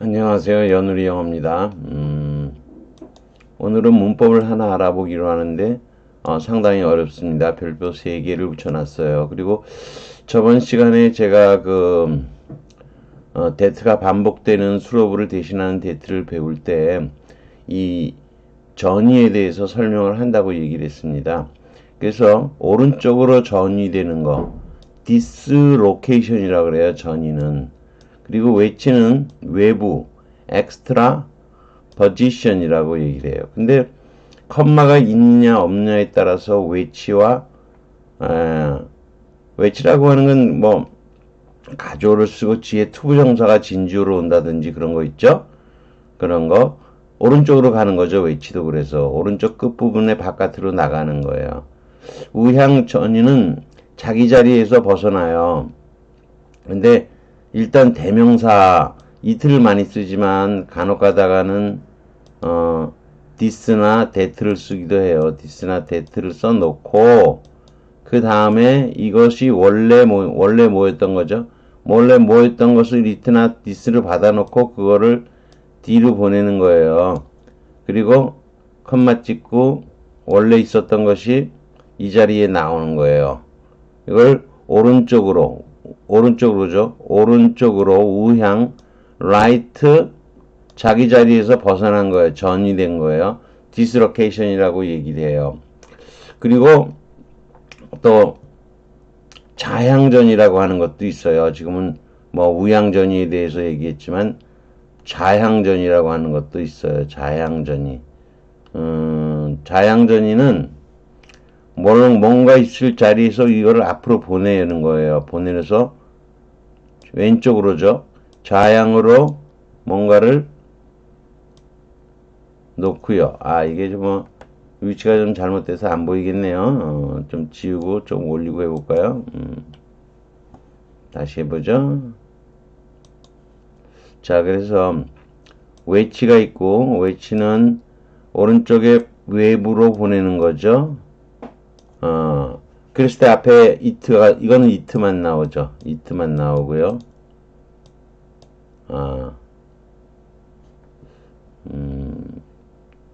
안녕하세요. 연우리 영어입니다. 오늘은 문법을 하나 알아보기로 하는데 상당히 어렵습니다. 별표 3개를 붙여놨어요. 그리고 저번 시간에 제가 대트가 반복되는 수로브를 대신하는 대트를 배울 때 이 전위에 대해서 설명을 한다고 얘기를 했습니다. 그래서 오른쪽으로 전위되는 거 dislocation이라고 그래요. 전위는. 그리고 외치는 외부 extra position이라고 얘기를 해요. 근데 컴마가 있냐 없냐에 따라서 외치라고 하는 건 뭐 가조를 쓰고 뒤에 투부정사가 진주로 온다든지 그런 거 있죠? 그런 거 오른쪽으로 가는 거죠. 외치도. 그래서 오른쪽 끝부분에 바깥으로 나가는 거예요. 우향 전위는 자기 자리에서 벗어나요. 근데 일단 대명사 이틀을 많이 쓰지만 간혹 가다가는 this나 that를 쓰기도 해요. this나 that를 써놓고 그 다음에 이것이 원래 뭐였던 거죠? 원래 뭐였던 것을 it나 this를 받아놓고 그거를 d로 보내는 거예요. 그리고 컴마 찍고 원래 있었던 것이 이 자리에 나오는 거예요. 이걸 오른쪽으로죠. 오른쪽으로 우향 right 자기 자리에서 벗어난 거예요. 전이된 거예요. dislocation이라고 얘기를 해요. 그리고 또 자향전이라고 하는 것도 있어요. 지금은 뭐 우향전이에 대해서 얘기했지만 자향전이라고 하는 것도 있어요. 자향전이. 자향전이는 뭔가 있을 자리에서 이거를 앞으로 보내는 거예요. 보내서 왼쪽으로죠. 좌향으로 뭔가를 놓고요. 이게 좀 위치가 좀 잘못돼서 안 보이겠네요. 좀 지우고 좀 올리고 해볼까요? 다시 해보죠. 자, 그래서 외치가 있고 외치는 오른쪽에 외부로 보내는 거죠. 그랬을 때 앞에 이거는 it만 나오죠. it만 나오고요.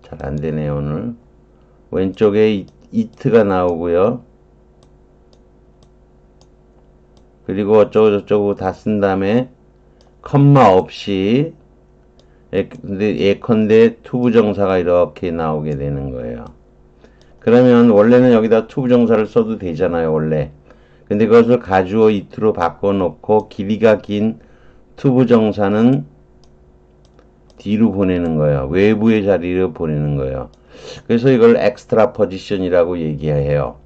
잘 안되네요, 오늘. 왼쪽에 it가 나오고요. 그리고 어쩌고저쩌고 다 쓴 다음에, 컴마 없이, 근데 예컨대 투부정사가 이렇게 나오게 되는 거예요. 그러면 원래는 여기다 투부정사를 써도 되잖아요, 원래. 근데 그것을 가주어 it로 바꿔놓고 길이가 긴 투부정사는 뒤로 보내는 거예요. 외부의 자리로 보내는 거예요. 그래서 이걸 extra position이라고 얘기해요.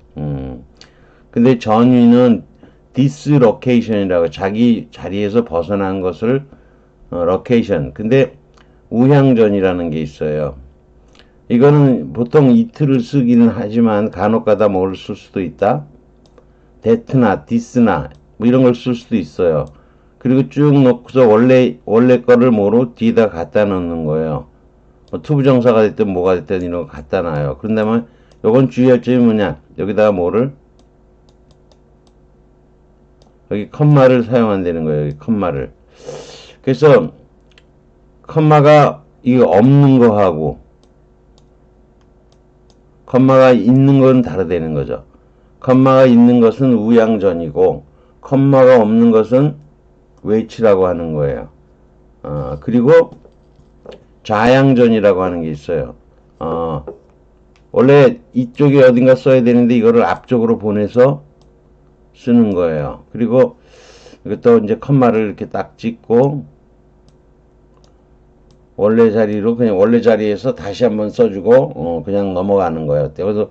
근데 전위는 dislocation이라고 자기 자리에서 벗어난 것을 location. 근데 우향전이라는 게 있어요. 이거는 보통 it를 쓰기는 하지만 간혹가다 뭘 쓸 수도 있다. that나 this나 뭐 이런 걸 쓸 수도 있어요. 그리고 쭉 놓고서 원래 거를 뭐로 뒤에다 갖다 놓는 거예요. 뭐 투부정사가 됐든 뭐가 됐든 이런 거 갖다 놔요. 그런 다음에 요건 주의할 점이 뭐냐? 여기다가 뭐를 여기 컴마를 사용한다는 거예요. 여기 컴마를. 그래서 컴마가 이거 없는 거하고 컴마가 있는 건 다르다는 거죠. 컴마가 있는 것은 우양전이고 컴마가 없는 것은 외치라고 하는 거예요. 그리고 좌양전이라고 하는 게 있어요. 원래 이쪽에 어딘가 써야 되는데 이거를 앞쪽으로 보내서 쓰는 거예요. 그리고 이것도 이제 컴마를 이렇게 딱 찍고 원래 자리로 그냥 원래 자리에서 다시 한번 써주고 그냥 넘어가는 거예요. 그래서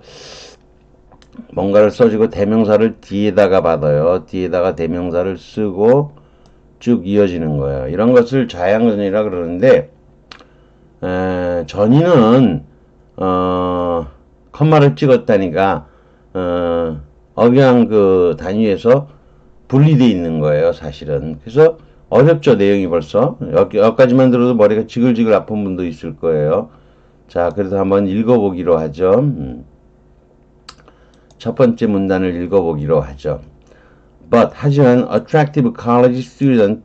뭔가를 써주고 대명사를 뒤에다가 받아요. 뒤에다가 대명사를 쓰고 쭉 이어지는 거예요. 이런 것을 좌양전이라 그러는데 전위는 컴마를 찍었다니까 억양 그 단위에서 분리되어 있는 거예요, 사실은. 그래서 어렵죠, 내용이 벌써. 여기까지만 들어도 머리가 지글지글 아픈 분도 있을 거예요. 자, 그래서 한번 읽어보기로 하죠. 첫 번째 문단을 읽어보기로 하죠. But 하지만 attractive college student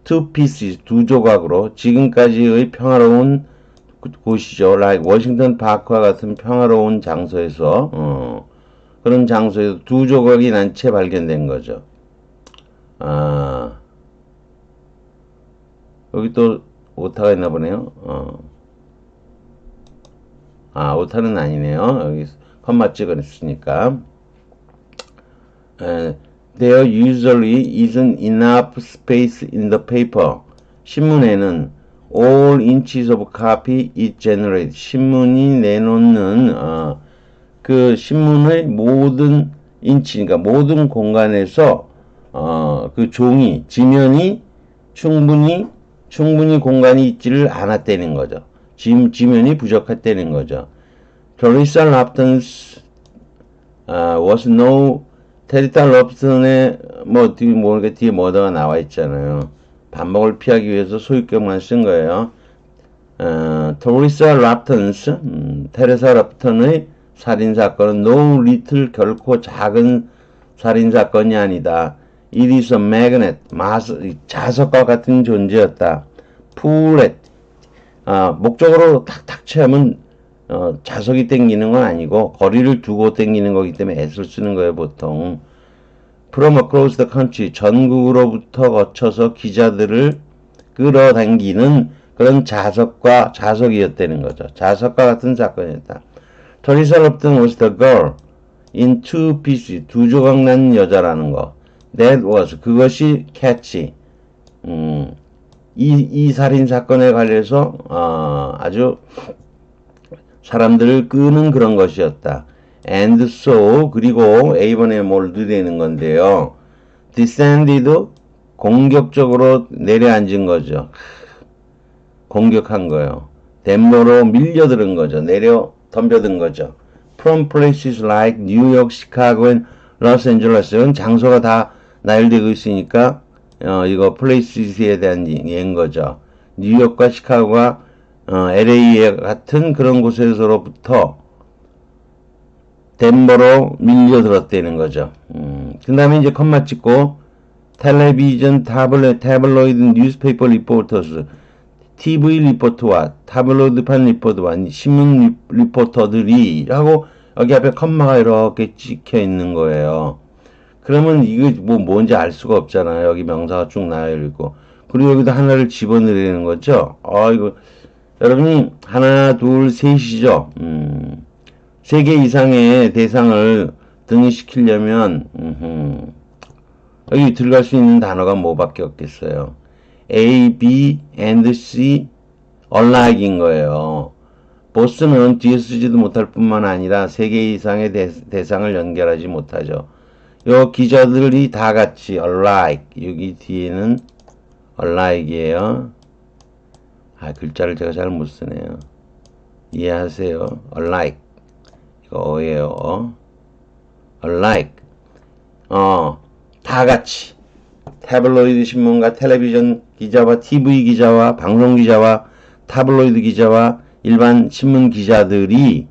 two pieces, 두 조각으로 지금까지의 평화로운 곳이죠. like 워싱턴 파크와 같은 평화로운 장소에서 그런 장소에서 두 조각이 난 채 발견된 거죠. 여기 또 오타가 있나 보네요. 오타는 아니네요. 여기 컴마 찍어냈으니까. There usually isn't enough space in the paper. 신문에는 all inches of copy is generated. 신문이 내놓는 그 신문의 모든 인치, 그러니까 모든 공간에서 그 종이, 지면이 충분히 공간이 있지를 않았다는 거죠. 지면이 부족했다는 거죠. Teresa Lupton's was no 테리타 럽슨의 뒤에 뭐다가 나와 있잖아요. 반복을 피하기 위해서 소유격만 쓴 거예요. 테레사 랍턴스, 테레사 랍턴의 살인사건은 no little 결코 작은 살인사건이 아니다. It is a magnet, 자석과 같은 존재였다. Pull 목적으로 탁탁 채우면 자석이 땡기는 건 아니고 거리를 두고 땡기는 거기 때문에 S를 쓰는 거예요, 보통. From across the country, 전국으로부터 거쳐서 기자들을 끌어당기는 그런 자석이었다는 거죠. 자석과 같은 사건이었다. Teresa Lupton was the girl in two pieces, 두 조각 난 여자라는 거. That was, 그것이 catchy. 이 살인사건에 관해서 아주 사람들을 끄는 그런 것이었다. And so, 그리고 A번에 뭘 넣으려는 건데요. descended, 공격적으로 내려앉은 거죠. 공격한 거예요. 덴버로 밀려드는 거죠. 덤벼든 거죠. From places like New York, Chicago, and Los Angeles. 이건 장소가 다 나열되고 있으니까 이거 places에 대한 얘기인 거죠. 뉴욕과 시카고가 LA 같은 그런 곳에서로부터 덴버로 밀려들었다는 거죠. 그 다음에 이제 컴마 찍고 텔레비전 타블로이드 뉴스페이퍼 리포터스 TV 리포터와 타블로이드판 리포터와 신문 리포터들이 하고 여기 앞에 컴마가 이렇게 찍혀 있는 거예요. 그러면 이게 뭔지 알 수가 없잖아요. 여기 명사가 쭉 나열있고 그리고 여기다 하나를 집어넣으려는 거죠. 이거 여러분이 하나, 둘, 셋이죠. 3개 이상의 대상을 등기시키려면 여기 들어갈 수 있는 단어가 뭐밖에 없겠어요. A, B, and C, unlike인 거예요. 보스는 뒤에 쓰지도 못할 뿐만 아니라 3개 이상의 대상을 연결하지 못하죠. 요 기자들이 다 같이 unlike, 여기 뒤에는 unlike이에요. 글자를 제가 잘 못 쓰네요. 이해하세요? unlike. 이거 어예요. unlike. 다 같이. 태블로이드 신문과 텔레비전 기자와 TV 기자와 방송 기자와 타블로이드 기자와 일반 신문 기자들이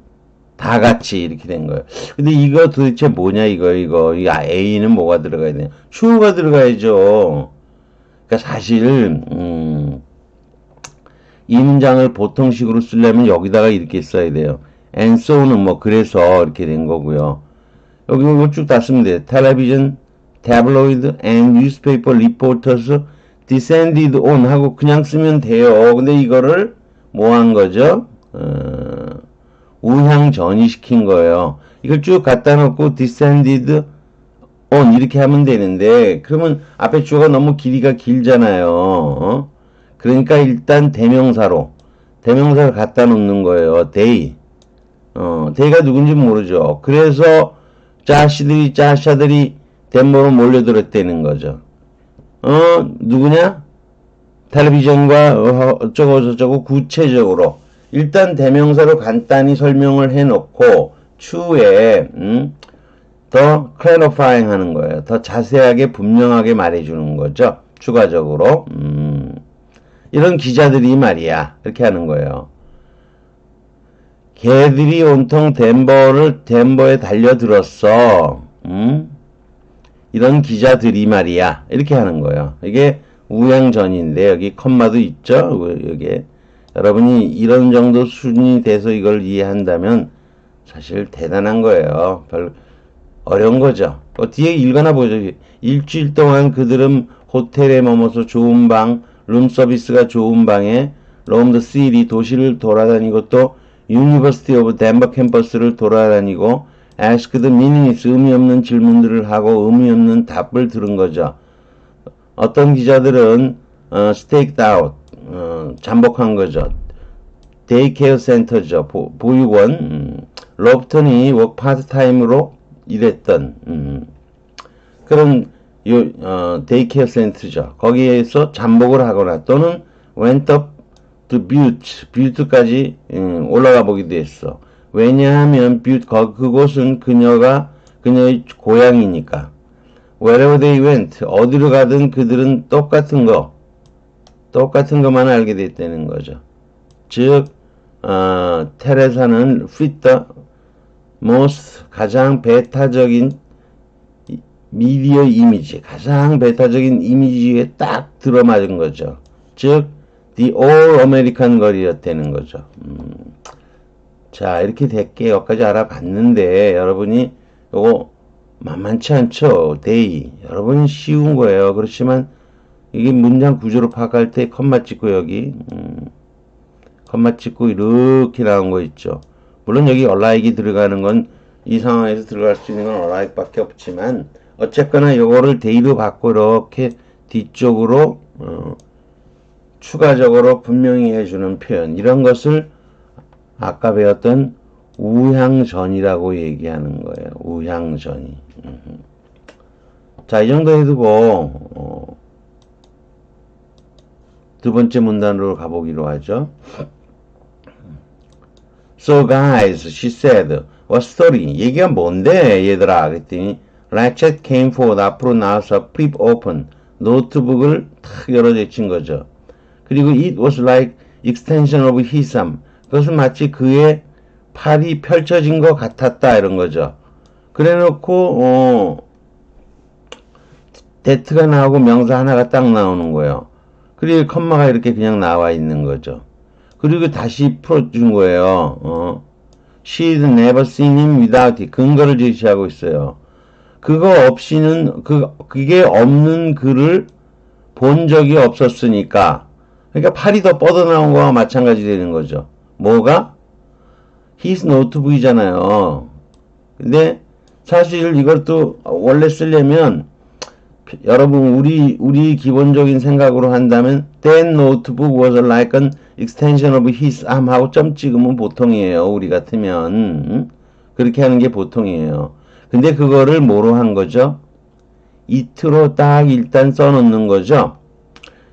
다 같이 이렇게 된 거예요. 근데 이거 도대체 뭐냐, 이거. A는 뭐가 들어가야 되냐? 주어가 들어가야죠. 그러니까 사실, 이 문장을 보통식으로 쓰려면 여기다가 이렇게 써야 돼요. And so는 그래서 이렇게 된 거고요. 여기 이거 쭉 다 쓰면 돼요. 텔레비전, tabloid, and newspaper reporters descended on 하고 그냥 쓰면 돼요. 근데 이거를 뭐 한 거죠? 우향 전이시킨 거예요. 이걸 쭉 갖다 놓고 descended on 이렇게 하면 되는데 그러면 앞에 주어가 너무 길이가 길잖아요. 그러니까 일단 대명사를 갖다 놓는 거예요. they. they가 누군지 모르죠. 그래서 짜샤들이 덴버로 몰려들었다는 거죠. 누구냐? 텔레비전과 어쩌고 구체적으로 일단 대명사로 간단히 설명을 해놓고 추후에 더 clarifying 하는 거예요. 더 자세하게 분명하게 말해주는 거죠. 추가적으로 이런 기자들이 말이야 이렇게 하는 거예요. 걔들이 온통 덴버에 달려들었어. 이런 기자들이 말이야 이렇게 하는 거예요. 이게 우양전인데 여기 컴마도 있죠. 여기에 여러분이 이런 정도 수준이 돼서 이걸 이해한다면 사실 대단한 거예요. 별 어려운 거죠. 뒤에 읽어나 보죠. 일주일 동안 그들은 호텔에 머물러서 좋은 방, 룸서비스가 좋은 방에 롬드 시리 도시를 돌아다니고 또 유니버시티 오브 덴버 캠퍼스를 돌아다니고 asked meaningless 의미 없는 질문들을 하고 의미 없는 답을 들은 거죠. 어떤 기자들은 staked out 잠복한 거죠. 데이케어 센터죠. 보육원. 로프턴이 워크 파트타임으로 일했던 그런 데이케어 센터죠. 거기에서 잠복을 하거나 또는 went up to 뷰트까지 올라가 보기도 했어. 왜냐하면 그곳은 그녀의 고향이니까. Wherever they went, 어디로 가든 그들은 똑같은 것만 알게 됐다는 거죠. 즉, 테레사는 fit the most, 가장 베타적인 미디어 이미지, 가장 베타적인 이미지에 딱 들어맞은 거죠. 즉, the all American 걸이었다는 거죠. 자, 이렇게 될게 여기까지 알아봤는데, 여러분이 요거 만만치 않죠? 데이. 여러분이 쉬운 거예요. 그렇지만, 이게 문장 구조로 파악할 때 컴마 찍고 여기, 컴마 찍고 이렇게 나온 거 있죠. 물론 여기 얼라이기 들어가는 건 이 상황에서 들어갈 수 있는 건 얼라이기 밖에 없지만, 어쨌거나 요거를 데이로 받고 이렇게 뒤쪽으로, 추가적으로 분명히 해주는 표현. 이런 것을 아까 배웠던 우향전이라고 얘기하는 거예요. 우향전이. 자, 이 정도 해두고, 두 번째 문단으로 가보기로 하죠. So guys, she said, what story? 얘기가 뭔데, 얘들아? 그랬더니, Ratchet came forward, 앞으로 나와서 flip open, 노트북을 탁 열어 제친 거죠. 그리고 it was like extension of his arm. 그것은 마치 그의 팔이 펼쳐진 것 같았다, 이런 거죠. 그래 놓고, that가 나오고 명사 하나가 딱 나오는 거예요. 그리고 컴마가 이렇게 그냥 나와 있는 거죠. 그리고 다시 풀어준 거예요. She'd never seen him without it. 근거를 제시하고 있어요. 그거 없이는, 그게 없는 그를 본 적이 없었으니까. 그러니까 팔이 더 뻗어나온 거와 마찬가지 되는 거죠. 뭐가? his 노트북이잖아요. 근데 사실 이걸 또 원래 쓰려면 여러분 우리 기본적인 생각으로 한다면 that notebook was like an extension of his arm 하고 점 찍으면 보통이에요. 우리 같으면 그렇게 하는 게 보통이에요. 근데 그거를 뭐로 한 거죠? it로 딱 일단 써놓는 거죠.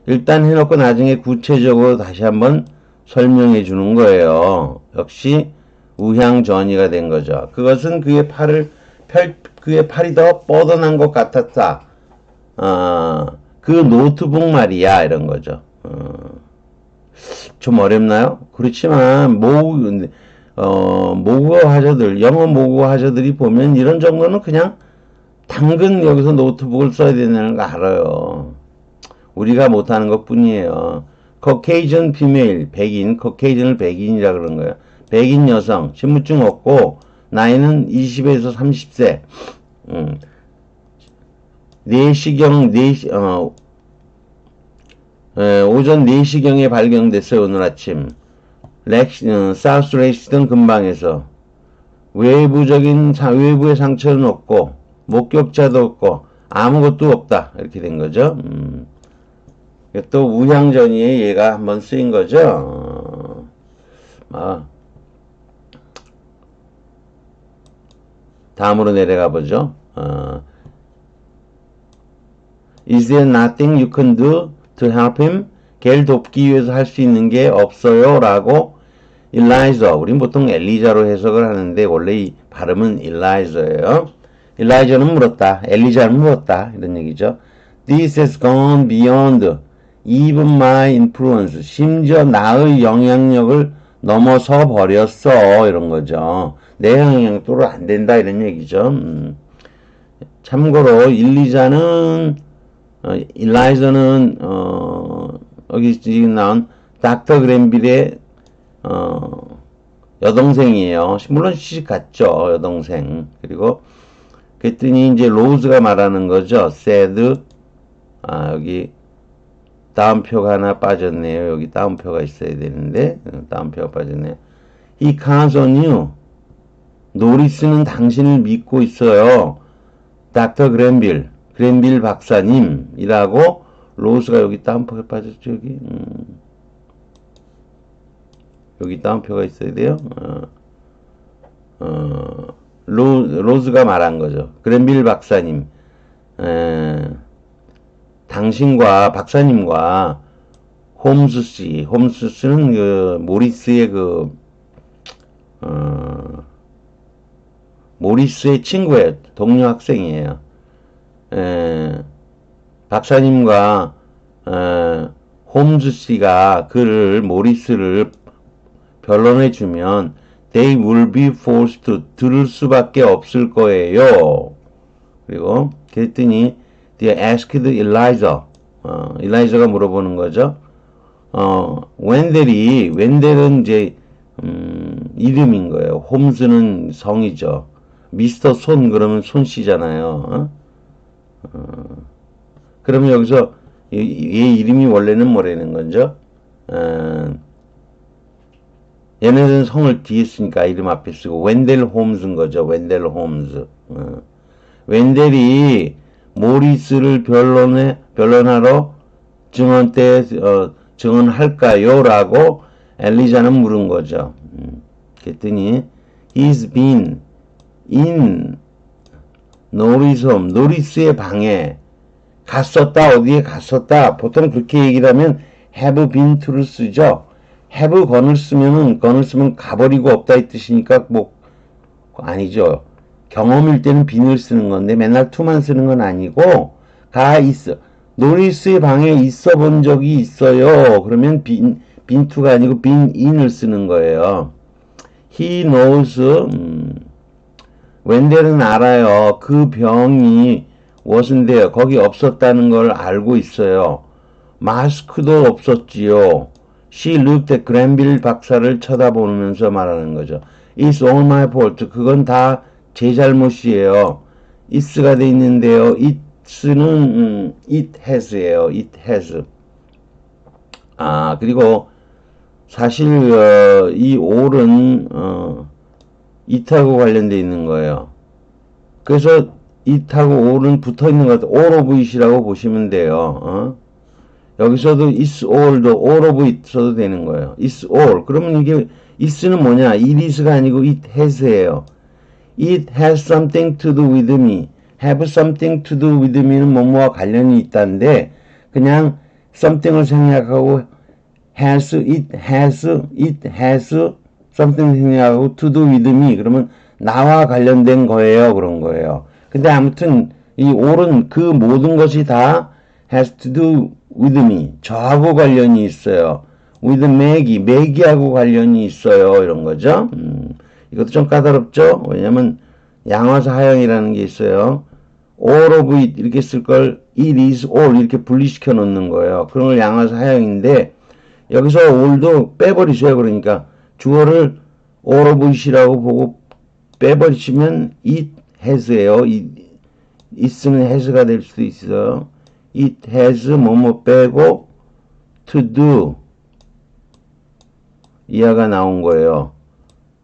일단 해놓고 나중에 구체적으로 다시 한번 설명해 주는 거예요. 역시 우향전이가 된 거죠. 그것은 그의 팔이 더 뻗어난 것 같았다. 그 노트북 말이야, 이런 거죠. 좀 어렵나요? 그렇지만, 모국어 화자들, 영어 모국어 화자들이 보면 이런 정도는 그냥 당근 여기서 노트북을 써야 되는 거 알아요. 우리가 못하는 것 뿐이에요. Caucasian female, 백인, Caucasian을 백인이라 그런 거예요. 백인 여성, 신분증 없고, 나이는 20에서 30세. 4시경, 오전 4시경에 발견됐어요, 오늘 아침. 사우스 레이스턴 근방에서. 외부의 상처는 없고, 목격자도 없고, 아무것도 없다. 이렇게 된 거죠. 또 우향전이에 얘가 한번 쓰인 거죠. 다음으로 내려가 보죠. Is there nothing you can do to help him? 걔를 돕기 위해서 할 수 있는 게 없어요? 라고 일라이저, 우린 보통 엘리자로 해석을 하는데 원래 이 발음은 일라이저예요. 일라이저는 물었다. 엘리자는 물었다. 이런 얘기죠. This has gone beyond even my influence. 심지어 나의 영향력을 넘어서 버렸어. 이런 거죠. 내 영향력도로 안 된다. 이런 얘기죠. 참고로 일리자는 일라이저는 여기 지금 나온 닥터 그랜빌의 여동생이에요. 물론 시집 갔죠, 여동생. 그리고 그랬더니 이제 로즈가 말하는 거죠. said, 여기 다운표가 하나 빠졌네요. 여기 다운표가 있어야 되는데 다운표가 빠졌네요. He counts on you. 노리스는 당신을 믿고 있어요. 닥터 그랜빌 박사님이라고 로즈가 여기 다운표가 빠졌죠. 여기 다운표가 있어야 돼요. 로즈가 말한 거죠. 그랜빌 박사님, 당신과 박사님과 홈스는 그 모리스의 모리스의 친구예요. 동료 학생이에요. 박사님과 홈스 씨가 모리스를 변론해 주면 they will be forced to 들을 수밖에 없을 거예요. 그리고 그랬더니 they asked Elijah가 물어보는 거죠. 웬델은 이제 이름인 거예요. 홈스는 성이죠. 미스터 손 그러면 손 씨잖아요. 그러면 여기서 얘 이름이 원래는 뭐라는 거죠? 얘네들은 성을 뒤에 쓰니까 이름 앞에 쓰고 웬델 홈즈인 거죠. 웬델 홈즈. 웬델이 모리스를 변론하러 증언 때 증언할까요? 라고 엘리자는 물은 거죠. 그랬더니 he's been in 노리스의 방에 갔었다. 어디에 갔었다. 보통 그렇게 얘기를 하면 have been to를 쓰죠. have 건을 쓰면 가버리고 없다 이 뜻이니까 뭐 아니죠. 경험일 때는 bene을 쓰는 건데 맨날 to만 쓰는 건 아니고 가 있어. 노리스의 방에 있어 본 적이 있어요. 그러면 been to가 아니고 been in을 쓰는 거예요. He knows 웬델은 알아요. 그 병이 wasn't there. 거기 없었다는 걸 알고 있어요. 마스크도 없었지요. She looked at 그랜빌 박사를 쳐다보면서 말하는 거죠. It's all my fault. 그건 다 제 잘못이에요. it's가 돼 있는데요. it's는 it has예요. it has. 그리고 사실 이 all은 it하고 관련되어 있는 거예요. 그래서 it하고 all은 붙어 있는 것 같아요. all of it이라고 보시면 돼요. 여기서도 it's all도 all of it 써도 되는 거예요. it's all. 그러면 이게 it는 뭐냐? it is가 아니고 it has예요. it has something to do with me. have something to do with me는 뭐뭐와 관련이 있다는데 그냥 something을 생략하고 it has something 생략하고 to do with me 그러면 나와 관련된 거예요. 그런 거예요. 근데 아무튼 이 all은 그 모든 것이 다 has to do with me. 저하고 관련이 있어요. with Maggie하고 관련이 있어요. 이런 거죠. 이것도 좀 까다롭죠? 왜냐면 양화사 하형이라는 게 있어요. all of it 이렇게 쓸 걸 it is all 이렇게 분리시켜 놓는 거예요. 그런 걸 양화사 하형인데 여기서 all도 빼버리셔요. 그러니까 주어를 all of it이라고 보고 빼버리시면 it has예요. it는 has가 될 수도 있어요. it has 뭐뭐 빼고 to do 이하가 나온 거예요.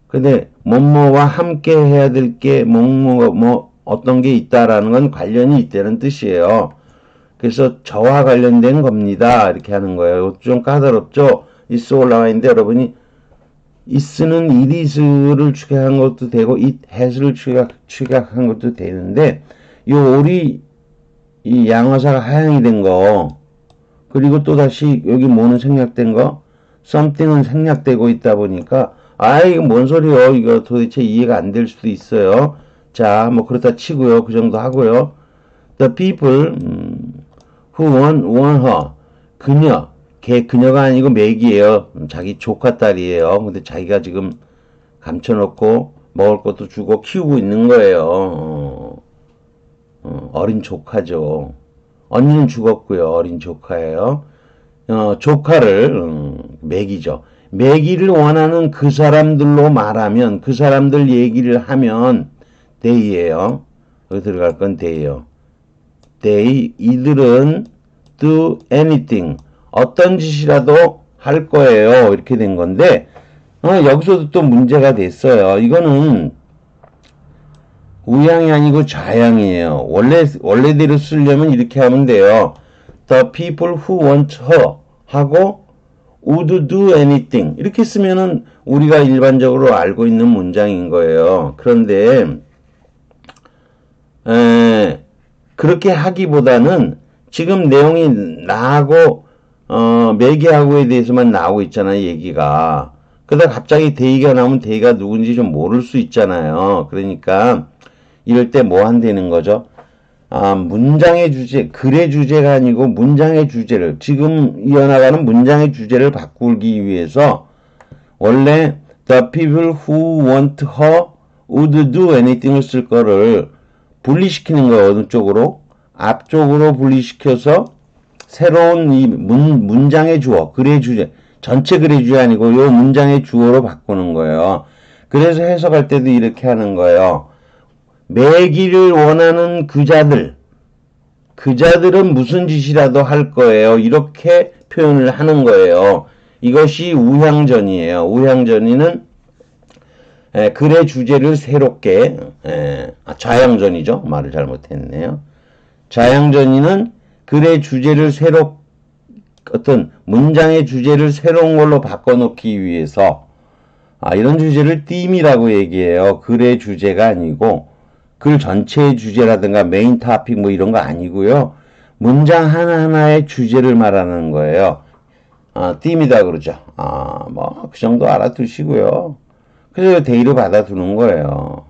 근데 뭐뭐와 함께 해야 될 게 뭐 어떤 게 있다라는 건 관련이 있다는 뜻이에요. 그래서 저와 관련된 겁니다. 이렇게 하는 거예요. 좀 까다롭죠? is 올라와 있는데 여러분이 is는 it is를 축약한 것도 되고 it has를 축약한 것도 되는데 이 all이 이 양화사가 하향이 된 거 그리고 또 다시 여기 뭐는 생략된 거 something은 생략되고 있다 보니까 이거 뭔 소리요? 이거 도대체 이해가 안 될 수도 있어요. 자, 뭐 그렇다 치고요. 그 정도 하고요. The people who want her. 그녀가 아니고 맥이에요. 자기 조카 딸이에요. 근데 자기가 지금 감춰놓고 먹을 것도 주고 키우고 있는 거예요. 어린 조카죠. 언니는 죽었고요. 어린 조카예요. 조카를 매기죠. 매기를 원하는 그 사람들로 말하면 그 사람들 얘기를 하면 they예요. 여기 들어갈 건 they예요. they 이들은 do anything 어떤 짓이라도 할 거예요. 이렇게 된 건데 여기서도 또 문제가 됐어요. 이거는 우양이 아니고 좌양이에요. 원래대로 쓰려면 이렇게 하면 돼요. The people who want her 하고 would do anything 이렇게 쓰면은 우리가 일반적으로 알고 있는 문장인 거예요. 그런데 그렇게 하기보다는 지금 내용이 나하고 매기하고에 대해서만 나오고 있잖아요. 얘기가. 그러다 갑자기 대의가 나오면 대의가 누군지 좀 모를 수 있잖아요. 그러니까 이럴 때 뭐 한다는 거죠? 문장의 주제, 글의 주제가 아니고 문장의 주제를, 지금 이어나가는 문장의 주제를 바꾸기 위해서 원래 the people who want her would do anything을 쓸 거를 분리시키는 거예요. 어느 쪽으로? 앞쪽으로 분리시켜서 새로운 이 문장의 주어, 글의 주제, 전체 글의 주제 아니고 요 문장의 주어로 바꾸는 거예요. 그래서 해석할 때도 이렇게 하는 거예요. 매기를 원하는 그자들은 무슨 짓이라도 할 거예요. 이렇게 표현을 하는 거예요. 이것이 우향전이에요. 우향전이는 글의 주제를 새롭게 좌양전이죠. 말을 잘못했네요. 좌양전이는 글의 주제를 어떤 문장의 주제를 새로운 걸로 바꿔놓기 위해서 이런 주제를 띠임이라고 얘기해요. 글의 주제가 아니고 글 전체의 주제라든가 메인 토픽 뭐 이런 거 아니고요. 문장 하나하나의 주제를 말하는 거예요. 띠임이다 그러죠. 뭐 그 정도 알아두시고요. 그래서 대의로 받아두는 거예요.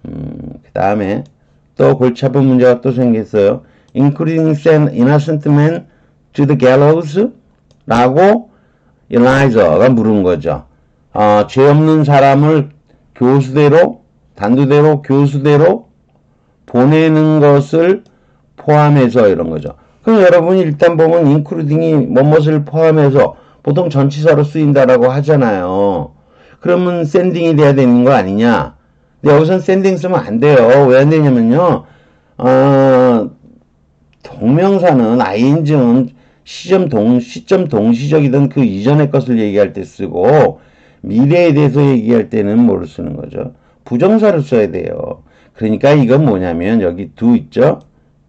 그 다음에 또 골치 아픈 문제가 또 생겼어요. Including send innocent men to the gallows? 라고 엘라이저가 물은 거죠. 죄 없는 사람을 단두대로 교수대로 보내는 것을 포함해서 이런 거죠. 그럼 여러분이 일단 보면 including이 뭐뭇을 포함해서 보통 전치사로 쓰인다라고 하잖아요. 그러면 sending이 돼야 되는 거 아니냐? 근데 여기선 sending 쓰면 안 돼요. 왜 안 되냐면요. 동명사는 ing는 시점 동시적이든 그 이전의 것을 얘기할 때 쓰고 미래에 대해서 얘기할 때는 뭐를 쓰는 거죠? 부정사를 써야 돼요. 그러니까 이건 뭐냐면 여기 do 있죠?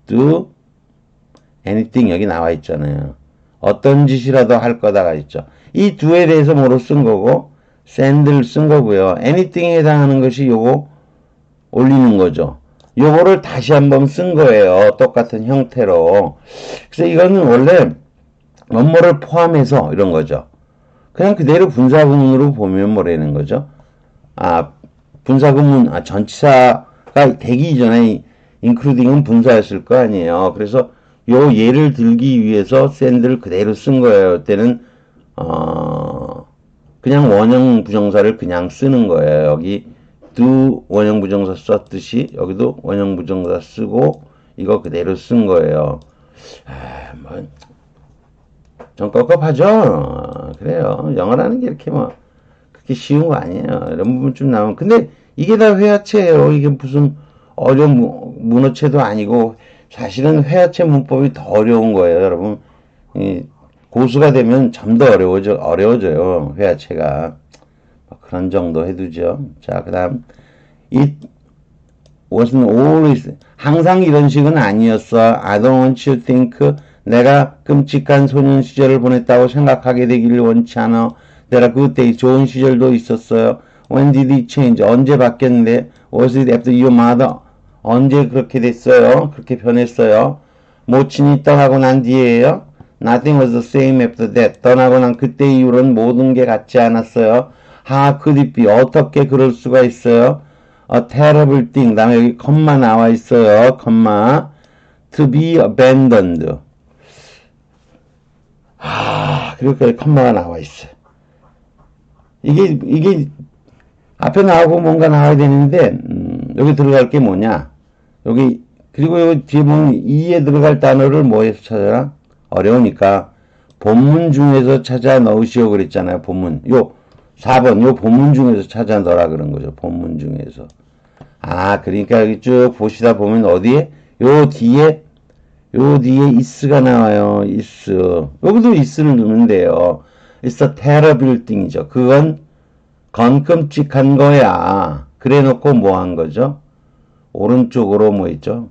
do anything 여기 나와 있잖아요. 어떤 짓이라도 할 거다가 있죠. 이 do에 대해서 뭐로 쓴 거고 send를 쓴 거고요. anything에 해당하는 것이 요거 올리는 거죠. 요거를 다시 한번 쓴 거예요. 똑같은 형태로. 그래서 이거는 원래 뭐뭐를 포함해서 이런 거죠. 그냥 그대로 분사구문으로 보면 뭐라는 거죠? 분사구문, 전치사가 되기 이전에 including은 분사였을 거 아니에요. 그래서 요 예를 들기 위해서 send를 그대로 쓴 거예요. 이때는 그냥 원형 부정사를 그냥 쓰는 거예요. 여기 do 원형 부정사 썼듯이 여기도 원형 부정사 쓰고 이거 그대로 쓴 거예요. 좀 깝깝하죠? 그래요. 영어라는 게 이렇게 뭐 그렇게 쉬운 거 아니에요. 이런 부분 좀 나오면 근데 이게 다 회화체예요. 이게 무슨 어려운 문어체도 아니고 사실은 회화체 문법이 더 어려운 거예요. 여러분 고수가 되면 좀 더 어려워져요. 회화체가 그런 정도 해두죠. 자, 그 다음 it wasn't always 항상 이런 식은 아니었어. I don't want you to think 내가 끔찍한 소년 시절을 보냈다고 생각하게 되기를 원치 않아. 내가 그때 좋은 시절도 있었어요. When did it change? 언제 바뀌었는데? Was it after your mother? 언제 그렇게 됐어요? 그렇게 변했어요? 모친이 떠나고 난 뒤에요? Nothing was the same after that. 떠나고 난 그때 이후로는 모든 게 같지 않았어요. How could it be? 어떻게 그럴 수가 있어요? A terrible thing. 다음에 여기 컴마 나와 있어요. 컴마. To be abandoned. 그렇게 컴마가 나와 있어요. 이게 앞에 나오고 뭔가 나와야 되는데 여기 들어갈 게 뭐냐? 여기 그리고 여기 뒤에 보면 이에 들어갈 단어를 뭐에서 찾아라? 어려우니까 본문 중에서 찾아 넣으시오 그랬잖아요. 본문. 요 4번 요 본문 중에서 찾아 넣으라 그런 거죠. 본문 중에서. 아, 그러니까 여기 쭉 보시다 보면 어디에? 요 뒤에 is가 나와요. is. 여기도 is를 넣으면 돼요. It's a terrible thing이죠. 그건 끔찍한 거야. 그래 놓고 뭐 한 거죠? 오른쪽으로 뭐 있죠?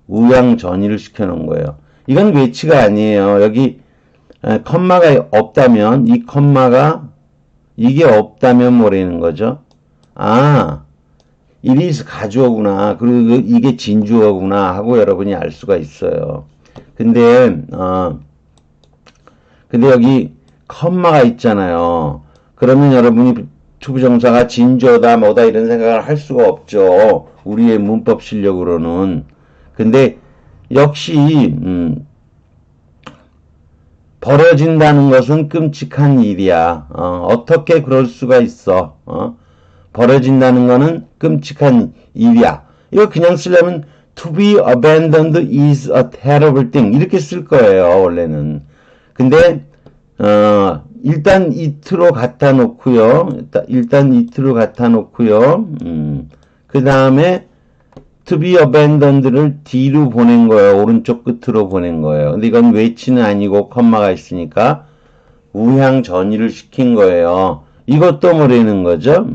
우양 전이를 시켜 놓은 거예요. 이건 외치가 아니에요. 여기 컴마가 없다면 이 컴마가 이게 없다면 뭐라는 거죠? 아, it is 가주어구나. 그리고 이게 진주어구나 하고 여러분이 알 수가 있어요. 근데 여기 컴마가 있잖아요. 그러면 여러분이 투부정사가 진주어다 뭐다 이런 생각을 할 수가 없죠. 우리의 문법 실력으로는. 근데 역시 벌어진다는 것은 끔찍한 일이야. 어떻게 그럴 수가 있어? 벌어진다는 것은 끔찍한 일이야. 이거 그냥 쓰려면 to be abandoned is a terrible thing 이렇게 쓸 거예요. 원래는. 근데 일단 it로 갖다 놓고요. 일단 it로 갖다 놓고요. 그 다음에 to be abandoned를 D로 보낸 거예요. 오른쪽 끝으로 보낸 거예요. 근데 이건 which는 아니고 컴마가 있으니까 우향 전이를 시킨 거예요. 이것도 뭐라는 거죠?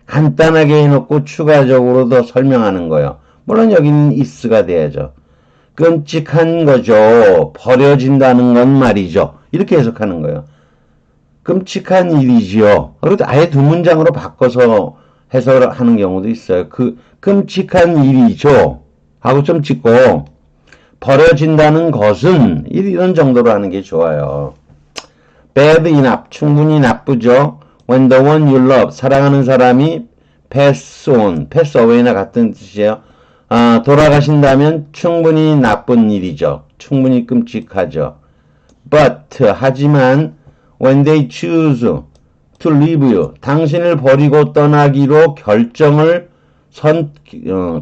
간단하게 해놓고 추가적으로 더 설명하는 거예요. 물론 여기는 is가 돼야죠. 끔찍한 거죠. 버려진다는 건 말이죠. 이렇게 해석하는 거예요. 끔찍한 일이지요. 그리고 아예 두 문장으로 바꿔서 해석을 하는 경우도 있어요. 끔찍한 일이죠. 하고 좀 찍고 버려진다는 것은 이런 정도로 하는 게 좋아요. bad enough 충분히 나쁘죠. when the one you love 사랑하는 사람이 pass on, pass away나 같은 뜻이에요. 돌아가신다면 충분히 나쁜 일이죠. 충분히 끔찍하죠. but 하지만 when they choose to leave you 당신을 버리고 떠나기로 결정을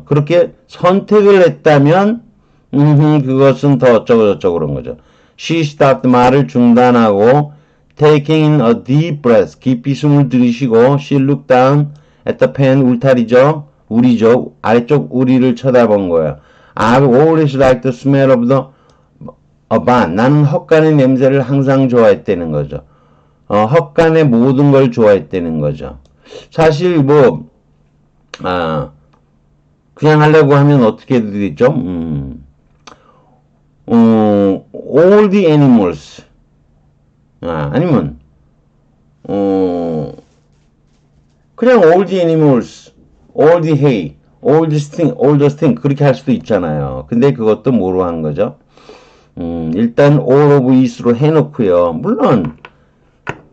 그렇게 선택을 했다면 그것은 더 어쩌고저쩌고 그런 거죠. She stopped 말을 중단하고 taking a deep breath 깊이 숨을 들이쉬고 she looked down at the pen 울타리죠. 우리죠. 아래쪽 우리를 쳐다본 거예요. I've always liked the smell of the ban. 나는 헛간의 냄새를 항상 좋아했다는 거죠. 헛간의 모든 걸 좋아했다는 거죠. 사실 뭐 그냥 하려고 하면 어떻게 되죠? all the animals 아니면 그냥 all the animals, all the hay, all those things 그렇게 할 수도 있잖아요. 근데 그것도 뭐로 한 거죠? 일단 all of it으로 해놓고요. 물론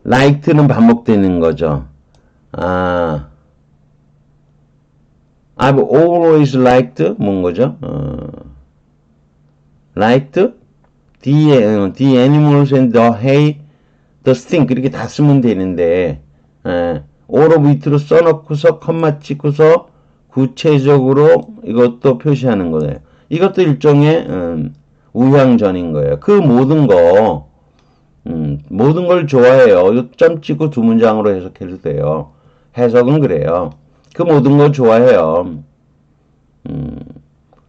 like는 반복되는 거죠. I've always liked 뭔 거죠? liked the animals and the hay, the thing 그렇게 다 쓰면 되는데 all of it로 써놓고서 컴마 찍고서 구체적으로 이것도 표시하는 거예요. 이것도 일종의 우향전인 거예요. 그 모든 걸 좋아해요. 이거 점 찍고 두 문장으로 해석해도 돼요. 해석은 그래요. 그 모든 걸 좋아해요.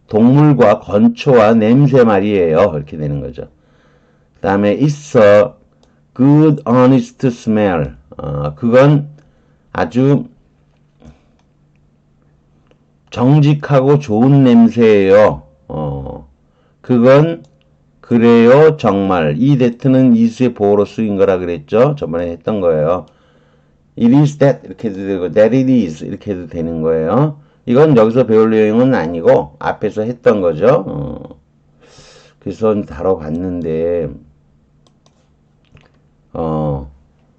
동물과 건초와 냄새 말이에요. 이렇게 되는 거죠. 그 다음에 it's a good honest smell. 그건 아주 정직하고 좋은 냄새예요. 그건 그래요 정말. 이 that는 is의 보호로 쓰인 거라 그랬죠. 저번에 했던 거예요. It is that 이렇게 해도 되고 that it is 이렇게 해도 되는 거예요. 이건 여기서 배울 내용은 아니고 앞에서 했던 거죠. 그래서 다뤄봤는데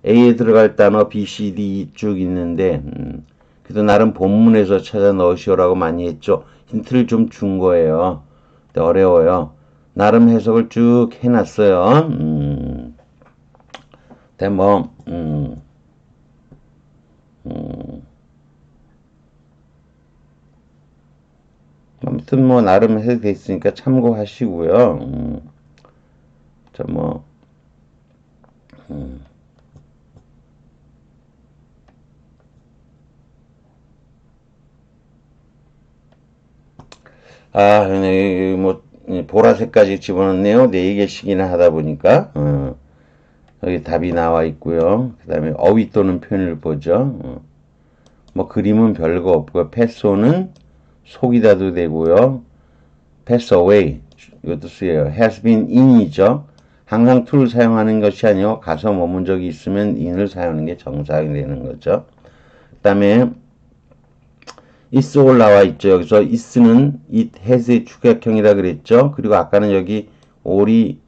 A에 들어갈 단어 B, C, D 쭉 있는데 그래도 나름 본문에서 찾아 넣으시오라고 많이 했죠. 힌트를 좀 준 거예요. 근데 어려워요. 나름 해석을 쭉 해놨어요. 근데 뭐 아무튼 뭐 나름 해석돼 있으니까 참고하시고요. 자, 뭐 뭐 보라색까지 집어넣네요. 4개씩이나 하다 보니까 여기 답이 나와 있고요. 그 다음에 어휘 또는 표현을 보죠. 뭐 그림은 별거 없고요. 패스온은 속이다도 되고요. pass away 이것도 쓰여요. has been in이죠. 항상 to를 사용하는 것이 아니고 가서 머문 적이 있으면 in을 사용하는 게 정상이 되는 거죠. 그 다음에 is 올라와 있죠. 여기서 is는 it has의 축약형이라 그랬죠. 그리고 아까는 여기 all이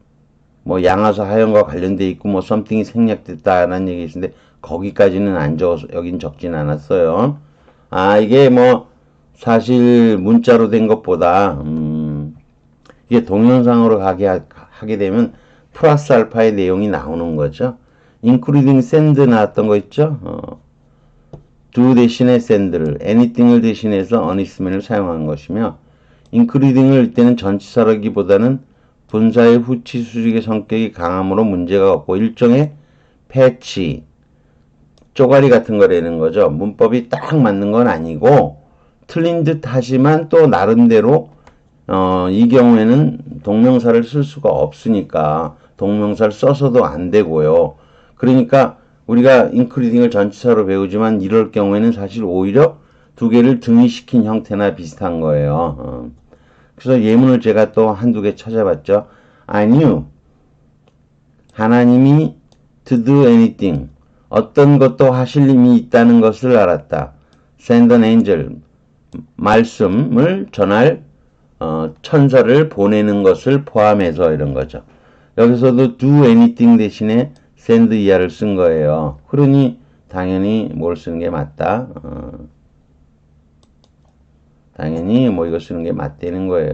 뭐 양화서 하연과 관련돼 있고 뭐 something이 생략됐다라는 얘기 있는데 거기까지는 안 적어서 여긴 적진 않았어요. 이게 뭐 사실 문자로 된 것보다 이게 동영상으로 하게 되면 플러스 알파의 내용이 나오는 거죠. including send 나왔던 거 있죠. do 대신에 send를 anything을 대신해서 unisman을 사용한 것이며 including을 이때는 전치사라기보다는 분사의 후치 수직의 성격이 강함으로 문제가 없고 일종의 패치 쪼가리 같은 거라는 거죠. 문법이 딱 맞는 건 아니고 틀린 듯 하지만 또 나름대로 이 경우에는 동명사를 쓸 수가 없으니까 동명사를 써서도 안 되고요. 그러니까 우리가 including을 전치사로 배우지만 이럴 경우에는 사실 오히려 두 개를 등위시킨 형태나 비슷한 거예요. 그래서 예문을 제가 또 한두 개 찾아봤죠. I knew 하나님이 to do anything 어떤 것도 하실 힘이 있다는 것을 알았다. send an angel 말씀을 전할 천사를 보내는 것을 포함해서 이런 거죠. 여기서도 do anything 대신에 send 이하를 쓴 거예요. 그러니 당연히 뭘 쓰는 게 맞다. 당연히 뭐 이거 쓰는 게 맞다는 거예요.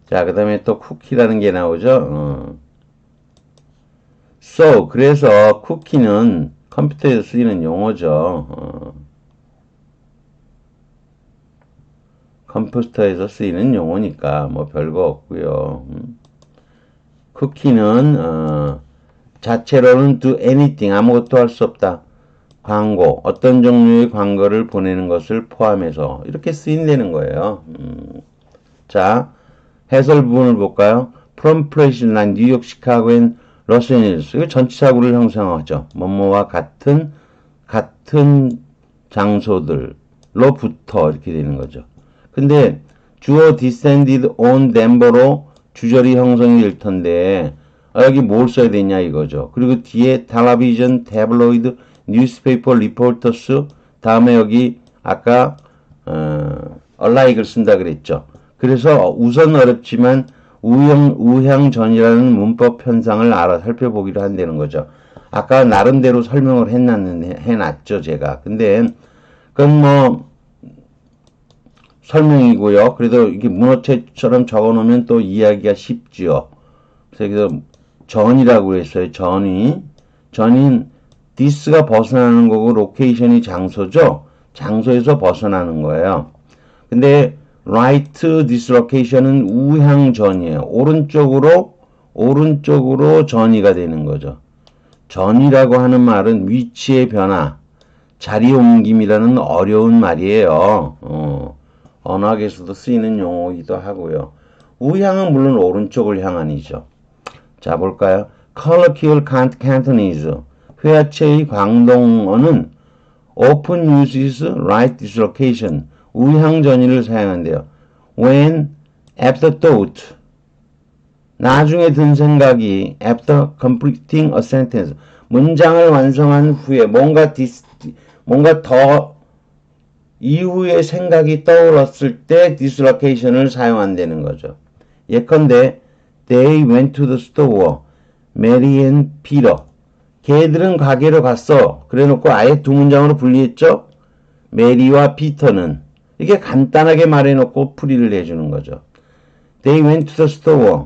자, 그 다음에 또 쿠키라는 게 나오죠. So, 그래서 쿠키는 컴퓨터에서 쓰이는 용어죠. 컴퓨터에서 쓰이는 용어니까 뭐 별거 없고요. 쿠키는 자체로는 do anything 아무것도 할 수 없다. 광고 어떤 종류의 광고를 보내는 것을 포함해서 이렇게 쓰인다는 거예요. 자 해설 부분을 볼까요? From places like 뉴욕, 시카고, 앤 로스앤젤레스 이거 전치사구를 형성하죠. 뭐뭐와 같은 장소들로부터 이렇게 되는 거죠. 근데 주어 descended on Denver로 주절이 형성이 될 텐데 여기 뭘 써야 되냐 이거죠. 그리고 뒤에 텔레비전, 태블로이드, 뉴스페이퍼, 리포터스 다음에 여기 아까 unlike을 쓴다 그랬죠. 그래서 우선 어렵지만 우향전이라는 문법 현상을 살펴보기로 한다는 거죠. 아까 나름대로 설명을 해놨죠 제가. 근데 그건 뭐 설명이고요. 그래도 이게 문어체처럼 적어놓으면 또 이해하기가 쉽지요. 그래서 전이라고 했어요. 전인 this가 벗어나는 거고 로케이션이 장소죠. 장소에서 벗어나는 거예요. 근데 right this location은 우향전이에요. 오른쪽으로 전이가 되는 거죠. 전이라고 하는 말은 위치의 변화, 자리 옮김이라는 어려운 말이에요. 언어학에서도 쓰이는 용어이기도 하고요. 우향은 물론 오른쪽을 향한이죠. 자 볼까요? Colloquial Cantonese 회화체의 광동어는 often uses right this location 우향전이를 사용한대요. When afterthought 나중에 든 생각이 after completing a sentence 문장을 완성한 후에 뭔가 더 이후에 생각이 떠올랐을 때 dislocation을 사용한다는 거죠. 예컨대 They went to the store. Mary and Peter. 걔들은 가게로 갔어. 그래놓고 아예 두 문장으로 분리했죠. 메리와 피터는 이게 간단하게 말해놓고 풀이를 해주는 거죠. They went to the store.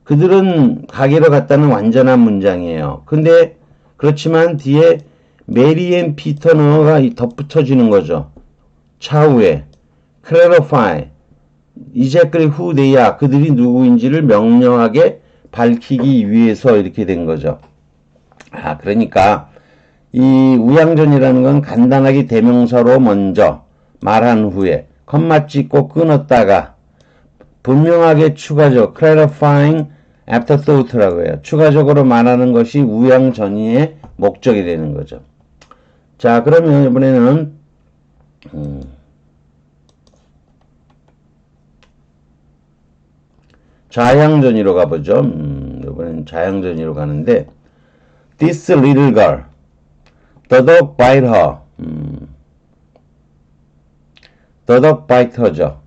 그들은 가게로 갔다는 완전한 문장이에요. 근데 그렇지만 뒤에 메리 앤 피터너가 덧붙여지는 거죠. 차후에 clarify exactly who they are 그들이 누구인지를 명료하게 밝히기 위해서 이렇게 된 거죠. 그러니까 이 우양전이라는 건 간단하게 대명사로 먼저 말한 후에 컴마 찍고 끊었다가 분명하게 추가적 clarifying afterthought라고 해요. 추가적으로 말하는 것이 우양전이의 목적이 되는 거죠. 자, 그러면 이번에는 좌양전이로 가보죠. 이번엔 좌양전이로 가는데 This little girl, the dog bite her. The dog bite her죠.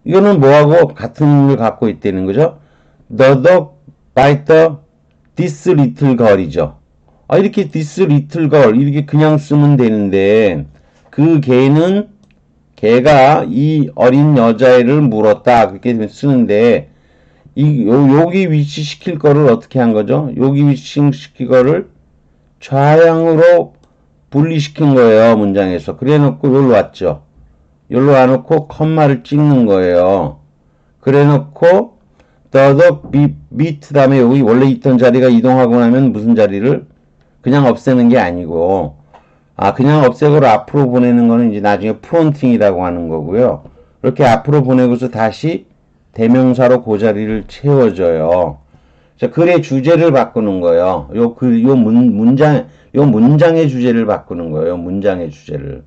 이거는 뭐하고 같은 의미를 갖고 있다는 거죠. The dog bite this little girl이죠. 이렇게 this little girl 이렇게 그냥 쓰면 되는데 그 걔가 이 어린 여자애를 물었다 그렇게 쓰는데 여기 위치시킬 거를 어떻게 한 거죠? 여기 위치시킬 거를 좌양으로 분리시킨 거예요. 문장에서. 그래 놓고 여기로 왔죠. 여기로 와놓고 컴마를 찍는 거예요. 그래 놓고 the beat 다음에 여기 원래 있던 자리가 이동하고 나면 무슨 자리를 그냥 없애는 게 아니고 그냥 없애고 앞으로 보내는 거는 이제 나중에 프론팅이라고 하는 거고요. 이렇게 앞으로 보내고서 다시 대명사로 그 자리를 채워줘요. 자, 글의 주제를 바꾸는 거예요. 요 문장의 주제를 바꾸는 거예요. 문장의 주제를.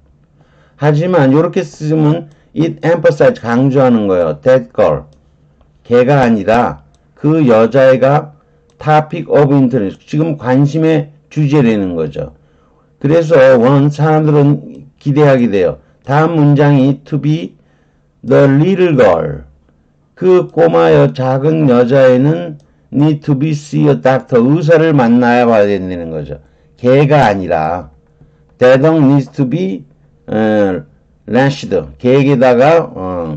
하지만 이렇게 쓰면 it emphasize 강조하는 거예요. That girl. 걔가 아니라 그 여자애가 topic of interest. 지금 관심의 주제라는 거죠. 그래서 사람들은 기대하게 돼요. 다음 문장이 to be the little girl. 그 작은 여자애는 need to be see a doctor. 의사를 만나야 봐야 된다는 거죠. 걔가 아니라 that dog needs to be lashed. 걔에게다가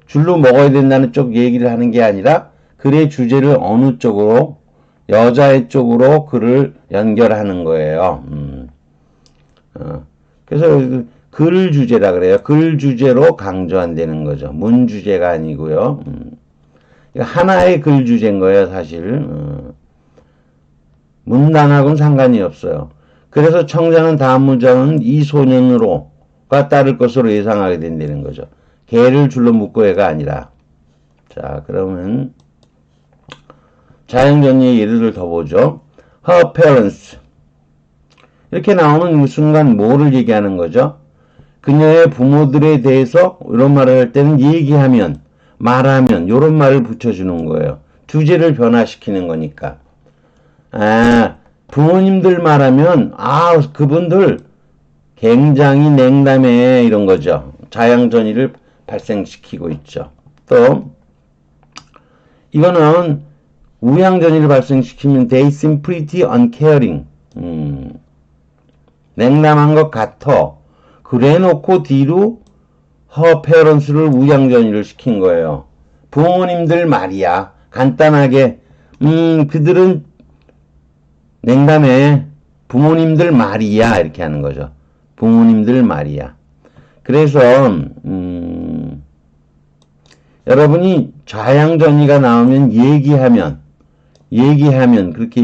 줄로 먹어야 된다는 쪽 얘기를 하는 게 아니라 글의 주제를 어느 쪽으로 여자의 쪽으로 글을 연결하는 거예요. 그래서 글 주제라 그래요. 글 주제로 강조한다는 거죠. 문 주제가 아니고요. 하나의 글 주제인 거예요, 사실. 문단하고는 상관이 없어요. 그래서 청자는 다음 문장은 이 소년으로가 따를 것으로 예상하게 된다는 거죠. 걔를 줄로 묶고 애가 아니라. 자, 그러면 자연전의 예를 더 보죠. Her parents. 이렇게 나오는 순간 뭐를 얘기하는 거죠? 그녀의 부모들에 대해서 이런 말을 할 때는 말하면 이런 말을 붙여주는 거예요. 주제를 변화시키는 거니까. 부모님들 말하면 그분들 굉장히 냉담해 이런 거죠. 자양전의를 발생시키고 있죠. 또 이거는 우양전의를 발생시키면 they seem pretty uncaring. 냉담한 것 같아. 그래 놓고 뒤로 her parents를 우양전의를 시킨 거예요. 부모님들 말이야. 간단하게 그들은 냉담해. 부모님들 말이야. 이렇게 하는 거죠. 부모님들 말이야. 그래서 여러분이 좌양전의가 나오면 얘기하면 그렇게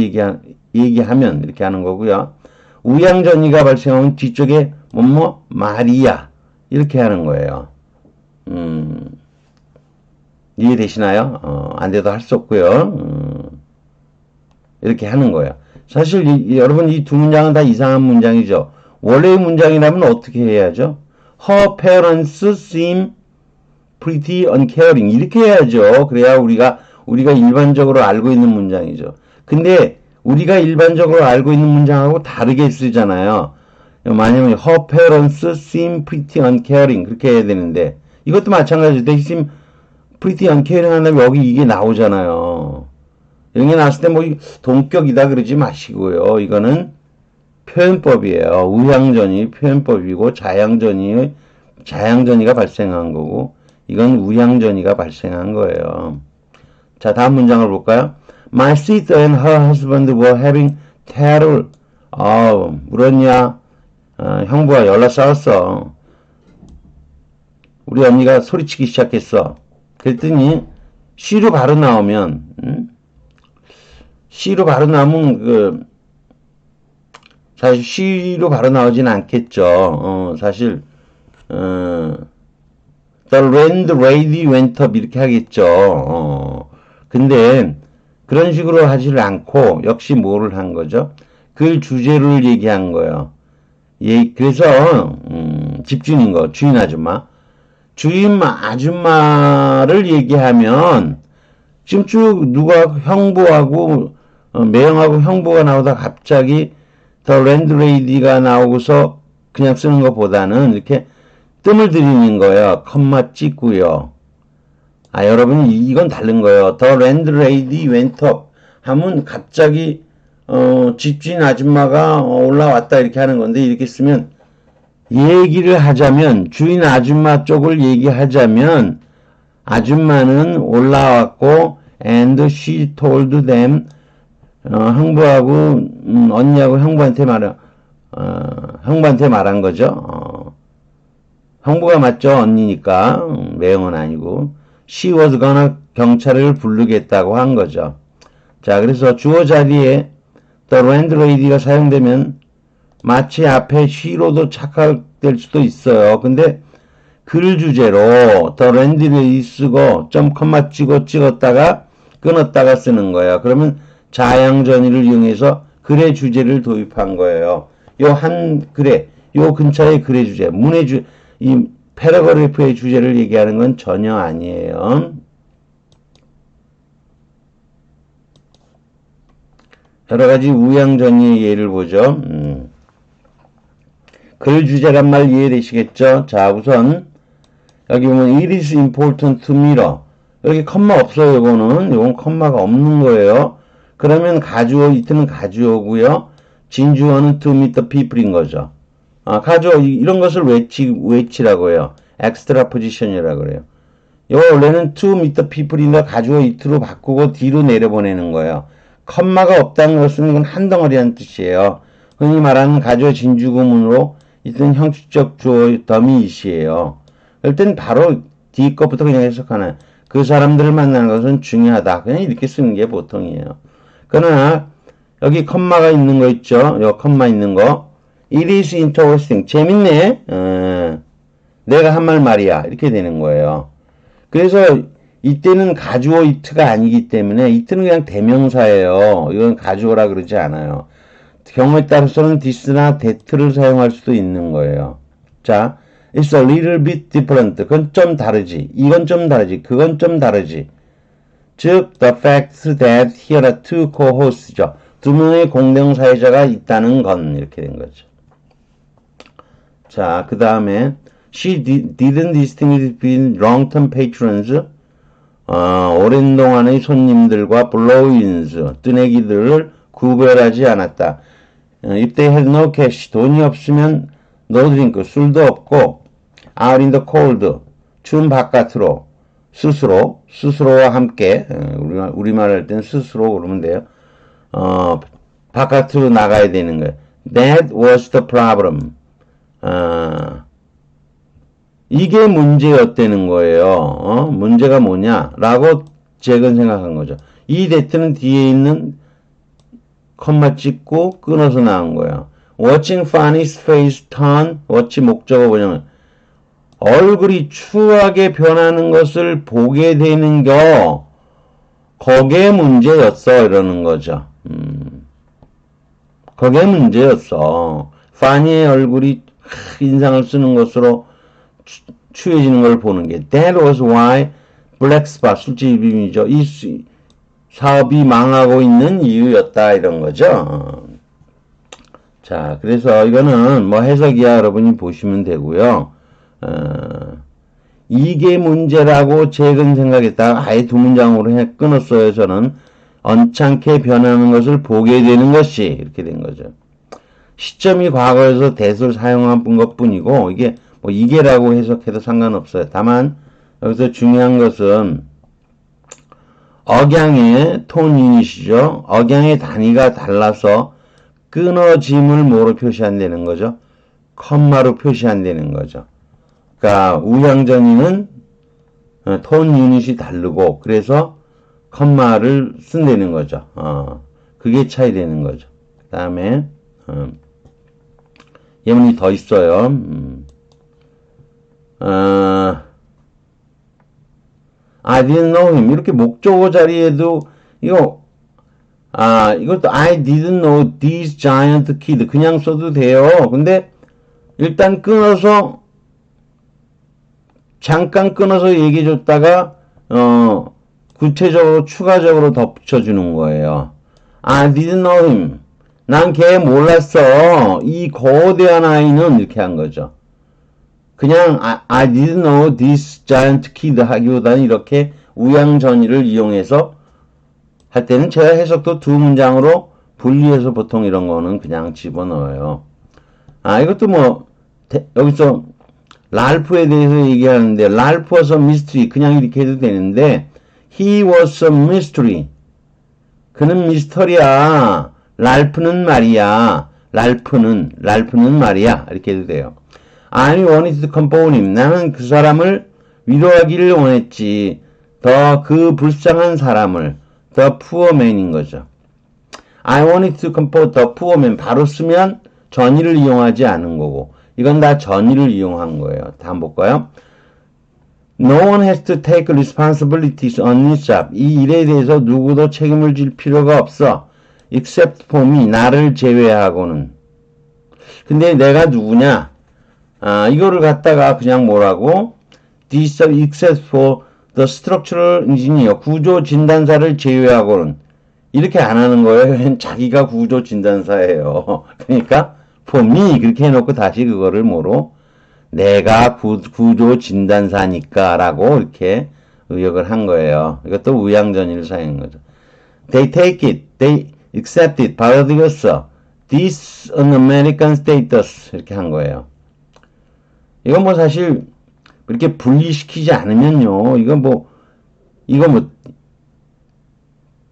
얘기하면 이렇게 하는 거고요. 우양전의가 발생하면 뒤쪽에 말이야 이렇게 하는 거예요. 이해되시나요? 안 돼도 할 수 없고요. 이렇게 하는 거예요. 사실 여러분 이 두 문장은 다 이상한 문장이죠. 원래의 문장이라면 어떻게 해야죠? Her parents seem pretty uncaring 이렇게 해야죠. 그래야 우리가 일반적으로 알고 있는 문장이죠. 근데 우리가 일반적으로 알고 있는 문장하고 다르게 쓰잖아요. 만약에 her parents seem pretty uncaring 그렇게 해야 되는데 이것도 마찬가지죠. They seem pretty uncaring 한다면 여기 이게 나오잖아요. 여기 나왔을 때 동격이다 그러지 마시고요. 이거는 표현법이에요. 우양전의 표현법이고 자양전의가 발생한 거고 이건 우양전의가 발생한 거예요. 자, 다음 문장을 볼까요? My sister and her husband were having terrible. 물었냐? 형부가 연락 싸웠어. 우리 언니가 소리치기 시작했어. 그랬더니 C로 바로 나오면 C로 바로 나오면 사실 C로 바로 나오진 않겠죠. 사실 The landlady went up 이렇게 하겠죠. 근데 그런 식으로 하지를 않고 역시 뭐를 한 거죠? 그 주제를 얘기한 거예요. 그래서 집주인인 거, 주인 아줌마. 주인 아줌마를 얘기하면 지금 쭉 누가 형부하고 매형하고 형부가 나오다 갑자기 The landlady가 나오고서 그냥 쓰는 것보다는 이렇게 뜸을 들이는 거예요. 컴마 찍고요. 여러분 이건 다른 거예요. The landlady went up 하면 갑자기 집주인 아줌마가 올라왔다 이렇게 하는 건데 이렇게 쓰면 얘기를 하자면 주인 아줌마 쪽을 얘기하자면 아줌마는 올라왔고 and she told them 형부하고 언니하고 형부한테 말한 거죠. 형부가 맞죠? 언니니까 매형은 아니고 she was gonna 경찰을 부르겠다고 한 거죠. 자, 그래서 주어 자리에 the landlady가 사용되면 마치 앞에 she로도 착각될 수도 있어요. 근데 글 주제로 the landlady 쓰고 점 컴마 찍었다가 끊었다가 쓰는 거예요. 그러면 자양전의를 이용해서 글의 주제를 도입한 거예요. 요 근처의 글의 주제, 이 패러그래프의 주제를 얘기하는 건 전혀 아니에요. 여러 가지 우양전의의 예를 보죠. 글 주제란 말 이해되시겠죠? 자, 우선 여기 보면 it is important to me로 여기 컴마 없어요. 이건 컴마가 없는 거예요. 그러면 가주어 it는 가주어고요. 진주어는 to meet the people인 거죠. 가주어 이런 것을 외치라고 해요. extra position이라고 그래요. 이거 원래는 to meet the people인데 가주어 it로 바꾸고 뒤로 내려보내는 거예요. 컴마가 없다는 것은 이건 한 덩어리라는 뜻이에요. 흔히 말하는 가주어 진주구문으로 이때는 형식적 주어 더미 it이에요. 그럴 땐 바로 뒤 것부터 그냥 해석하나요? 그 사람들을 만나는 것은 중요하다. 그냥 이렇게 쓰는 게 보통이에요. 그러나 여기 컴마가 있는 거 있죠? 요 컴마 있는 거. It is interesting. 재밌네. 내가 한 말이야. 이렇게 되는 거예요. 그래서 이때는 가주어 it가 아니기 때문에 it는 그냥 대명사예요. 이건 가주어라 그러지 않아요. 경우에 따라서는 this나 that를 사용할 수도 있는 거예요. 자, it's a little bit different. 그건 좀 다르지. 이건 좀 다르지. 그건 좀 다르지. 즉, the fact that here are two co-hosts죠. 두 명의 공동 사회자가 있다는 건 이렇게 된 거죠. 자, 그 다음에 she didn't distinguish between long-term patrons, 오랜 동안의 손님들과 blow-ins, 뜨내기들을 구별하지 않았다. If they had no cash, 돈이 없으면 no drink, 술도 없고 out in the cold, 추운 바깥으로 스스로와 함께 우리말 할 땐 스스로 그러면 돼요. 바깥으로 나가야 되는 거예요. That was the problem. 이게 문제였다는 거예요. 문제가 뭐냐라고 잭은 생각한 거죠. 이 that는 뒤에 있는 컴마 찍고 끊어서 나온 거예요. Watching Fanny's face turn, watch 목적어 뭐냐면 얼굴이 추하게 변하는 것을 보게 되는 거기에 문제였어 이러는 거죠. 거기에 문제였어. 파니의 얼굴이 인상을 쓰는 것으로 추해지는 걸 보는 게 That was why Black Spot 술집이죠. 이 사업이 망하고 있는 이유였다 이런 거죠. 자, 그래서 이거는 뭐 해석이야 여러분이 보시면 되고요. 이게 문제라고 잭은 생각했다가 아예 두 문장으로 끊었어요. 저는 언짢게 변하는 것을 보게 되는 것이 이렇게 된 거죠. 시점이 과거에서 that을 사용한 것뿐이고 이게 뭐 이게라고 해석해도 상관없어요. 다만 여기서 중요한 것은 억양의 톤 유닛이죠. 억양의 단위가 달라서 끊어짐을 뭐로 표시한다는 거죠? 컴마로 표시한다는 거죠. 그러니까 우양전이는 톤 유닛이 다르고 그래서 컴마를 쓴다는 거죠. 그게 차이 되는 거죠. 그 다음에 예문이 더 있어요. I didn't know him. 이렇게 목적어 자리에도 이것도 I didn't know this giant kid 그냥 써도 돼요. 근데 일단 끊어서 잠깐 끊어서 얘기해 줬다가 구체적으로 추가적으로 덧붙여주는 거예요. I didn't know him. 난 걔 몰랐어. 이 거대한 아이는 이렇게 한 거죠. 그냥 I didn't know this giant kid 하기보다는 이렇게 우양전이를 이용해서 할 때는 제가 해석도 두 문장으로 분리해서 보통 이런 거는 그냥 집어넣어요. 이것도 뭐 여기서 랄프에 대해서 얘기하는데 랄프 was a mystery 그냥 이렇게 해도 되는데 he was a mystery 그는 미스터리야. 랄프는 말이야. 랄프는 말이야. 이렇게 해도 돼요. I wanted to comfort him. 나는 그 사람을 위로하기를 원했지. 더 그 불쌍한 사람을. The poor man인 거죠. I wanted to comfort the poor man. 바로 쓰면 전의를 이용하지 않은 거고. 이건 다 전의를 이용한 거예요. 다 한번 볼까요? No one has to take responsibilities on this job. 이 일에 대해서 누구도 책임을 질 필요가 없어. Except for me. 나를 제외하고는. 근데 내가 누구냐? 이거를 갖다가 그냥 뭐라고? This except for the structural engineer. 구조 진단사를 제외하고는. 이렇게 안 하는 거예요. 자기가 구조 진단사예요. 그러니까 for me 그렇게 해놓고 다시 그거를 뭐로? 내가 구조 진단사니까 라고 이렇게 의역을 한 거예요. 이것도 우양전의를 사용한 거죠. They take it. They accept it. 받아들였어. This an American status. 이렇게 한 거예요. 이건 뭐 사실 이렇게 분리시키지 않으면요. 이거 뭐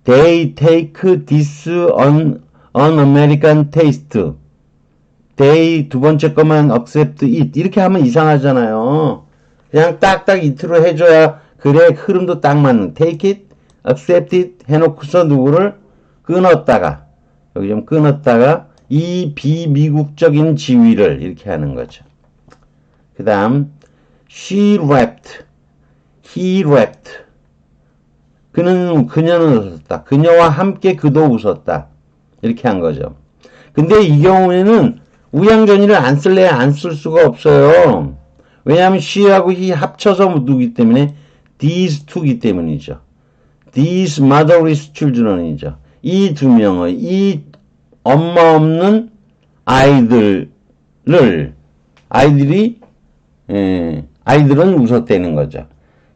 They take this an American taste. They 두 번째 것만 accept it. 이렇게 하면 이상하잖아요. 그냥 딱딱 이트로 해줘야 그래 흐름도 딱 맞는. Take it, accept it 해놓고서 누구를 끊었다가 여기 좀 끊었다가 이 비미국적인 지위를 이렇게 하는 거죠. 그 다음 She wept, he wept. 그녀는 웃었다. 그녀와 함께 그도 웃었다. 이렇게 한 거죠. 근데 이 경우에는 우양전의를 안 쓸래야 안 쓸 수가 없어요. 왜냐하면 she하고 he 합쳐서 누기 때문에 these two기 때문이죠. These motherless children이죠. 이 두 명의 이 엄마 없는 아이들은 웃었다는 거죠.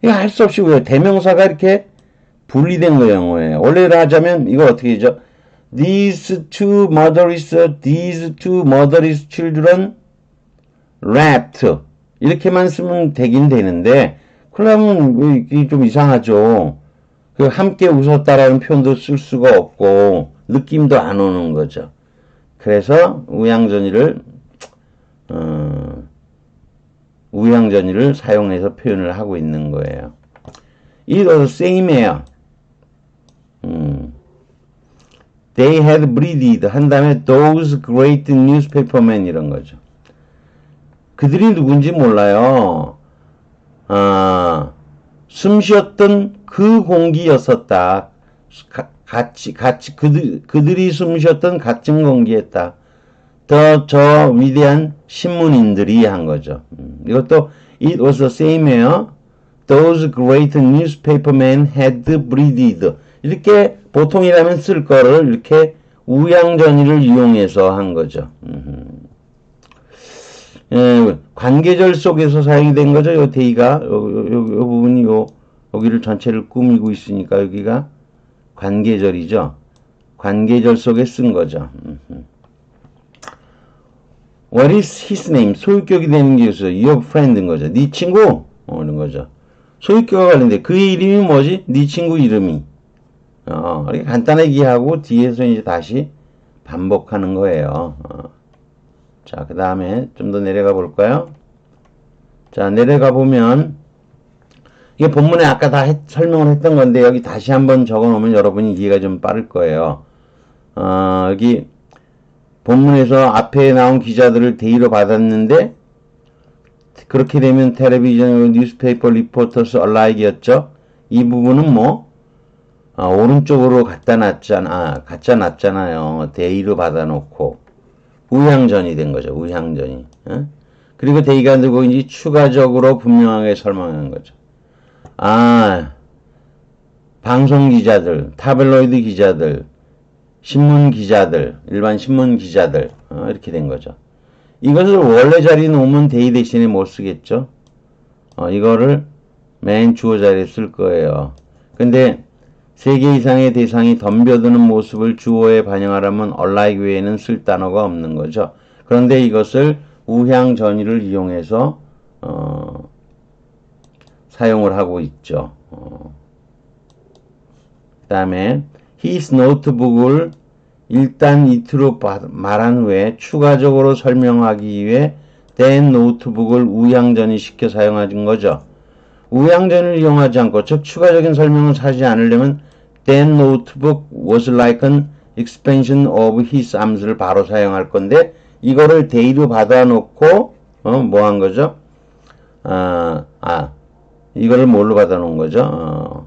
이거 할 수 없이 왜 대명사가 이렇게 분리된 거 영어예요. 원래로 하자면 이거 어떻게 되죠? These two motherless children wept. 이렇게만 쓰면 되긴 되는데 그러면 이게 좀 이상하죠. 그 함께 웃었다라는 표현도 쓸 수가 없고 느낌도 안 오는 거죠. 그래서 우양전의를 사용해서 표현을 하고 있는 거예요. 이것도 same예요. They had breathed 한 다음에 those great newspapermen 이런 거죠. 그들이 누군지 몰라요. 숨 쉬었던 그 공기였었다. 그들이 숨 쉬었던 같은 공기였다. 저 위대한 신문인들이 한 거죠. 이것도 it was the same예요. Those great newspapermen had breathed. 이렇게 보통이라면 쓸 거를 이렇게 우양전의를 이용해서 한 거죠. 관계절 속에서 사용이 된 거죠. 요 데이가 요 부분이 여기를 전체를 꾸미고 있으니까 여기가 관계절이죠. 관계절 속에 쓴 거죠. What is his name? 소유격이 되는 게 있어요. Your friend인 거죠. 네 친구? 이런 거죠. 소유격과 관련돼. 그의 이름이 뭐지? 네 친구 이름이. 이렇게 간단하게 하고 뒤에서 이제 다시 반복하는 거예요. 자, 그 다음에 좀 더 내려가 볼까요? 자, 내려가 보면 이게 본문에 아까 다 설명을 했던 건데 여기 다시 한번 적어 놓으면 여러분이 이해가 좀 빠를 거예요. 여기 본문에서 앞에 나온 기자들을 대의로 받았는데 그렇게 되면 텔레비전, 뉴스페이퍼, 리포터스, 얼라이기였죠. 이 부분은 뭐 오른쪽으로 갖다 놨잖아요. 대의로 받아놓고 우향전이 된 거죠. 우향전이. 그리고 대의가 되고 이제 추가적으로 분명하게 설명한 거죠. 방송 기자들, 타블로이드 기자들, 신문 기자들, 일반 신문 기자들 이렇게 된 거죠. 이것을 원래 자리에 놓으면 대의 대신에 못 쓰겠죠. 이거를 맨 주어 자리에 쓸 거예요. 근데 3개 이상의 대상이 덤벼드는 모습을 주어에 반영하려면 얼라이기 외에는 쓸 단어가 없는 거죠. 그런데 이것을 우향 전의를 이용해서 사용을 하고 있죠. 그 다음에 his notebook을 일단 이트로 말한 후에 추가적으로 설명하기 위해 then notebook을 우향전이 시켜 사용하는 거죠. 우향전을 이용하지 않고 즉 추가적인 설명을 하지 않으려면 then notebook was like an expansion of his arms를 바로 사용할 건데 이거를 대의로 받아놓고 뭐 한 거죠? 이거를 뭘로 받아놓은 거죠?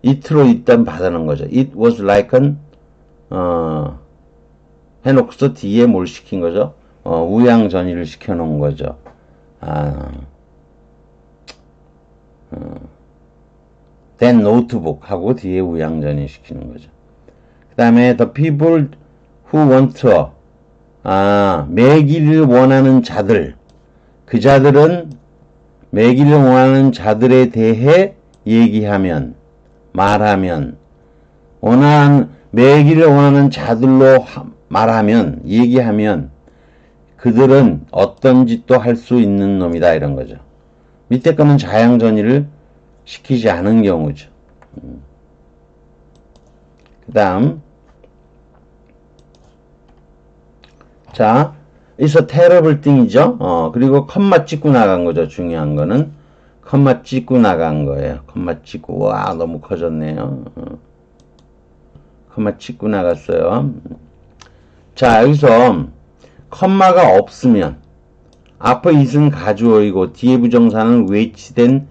it로 일단 받아놓은 거죠. It was like an 해놓고서 뒤에 뭘 시킨 거죠? 우향전이를 시켜놓은 거죠. then notebook 하고 뒤에 우향전이 시키는 거죠. 그 다음에 the people who want to 매기를 원하는 자들 그 자들은 매기를 원하는 자들에 대해 얘기하면 말하면 매기를 원하는 자들로 말하면 얘기하면 그들은 어떤 짓도 할 수 있는 놈이다 이런 거죠. 밑에 거는 자양전의를 시키지 않은 경우죠. 그 다음 자 it's a terrible thing이죠. 그리고 컴마 찍고 나간 거죠. 중요한 거는 컴마 찍고 나간 거예요. 컴마 찍고 와 너무 커졌네요. 컴마 찍고 나갔어요. 자 여기서 컴마가 없으면 앞에 it은 가주어이고 뒤에 부정사는 외치된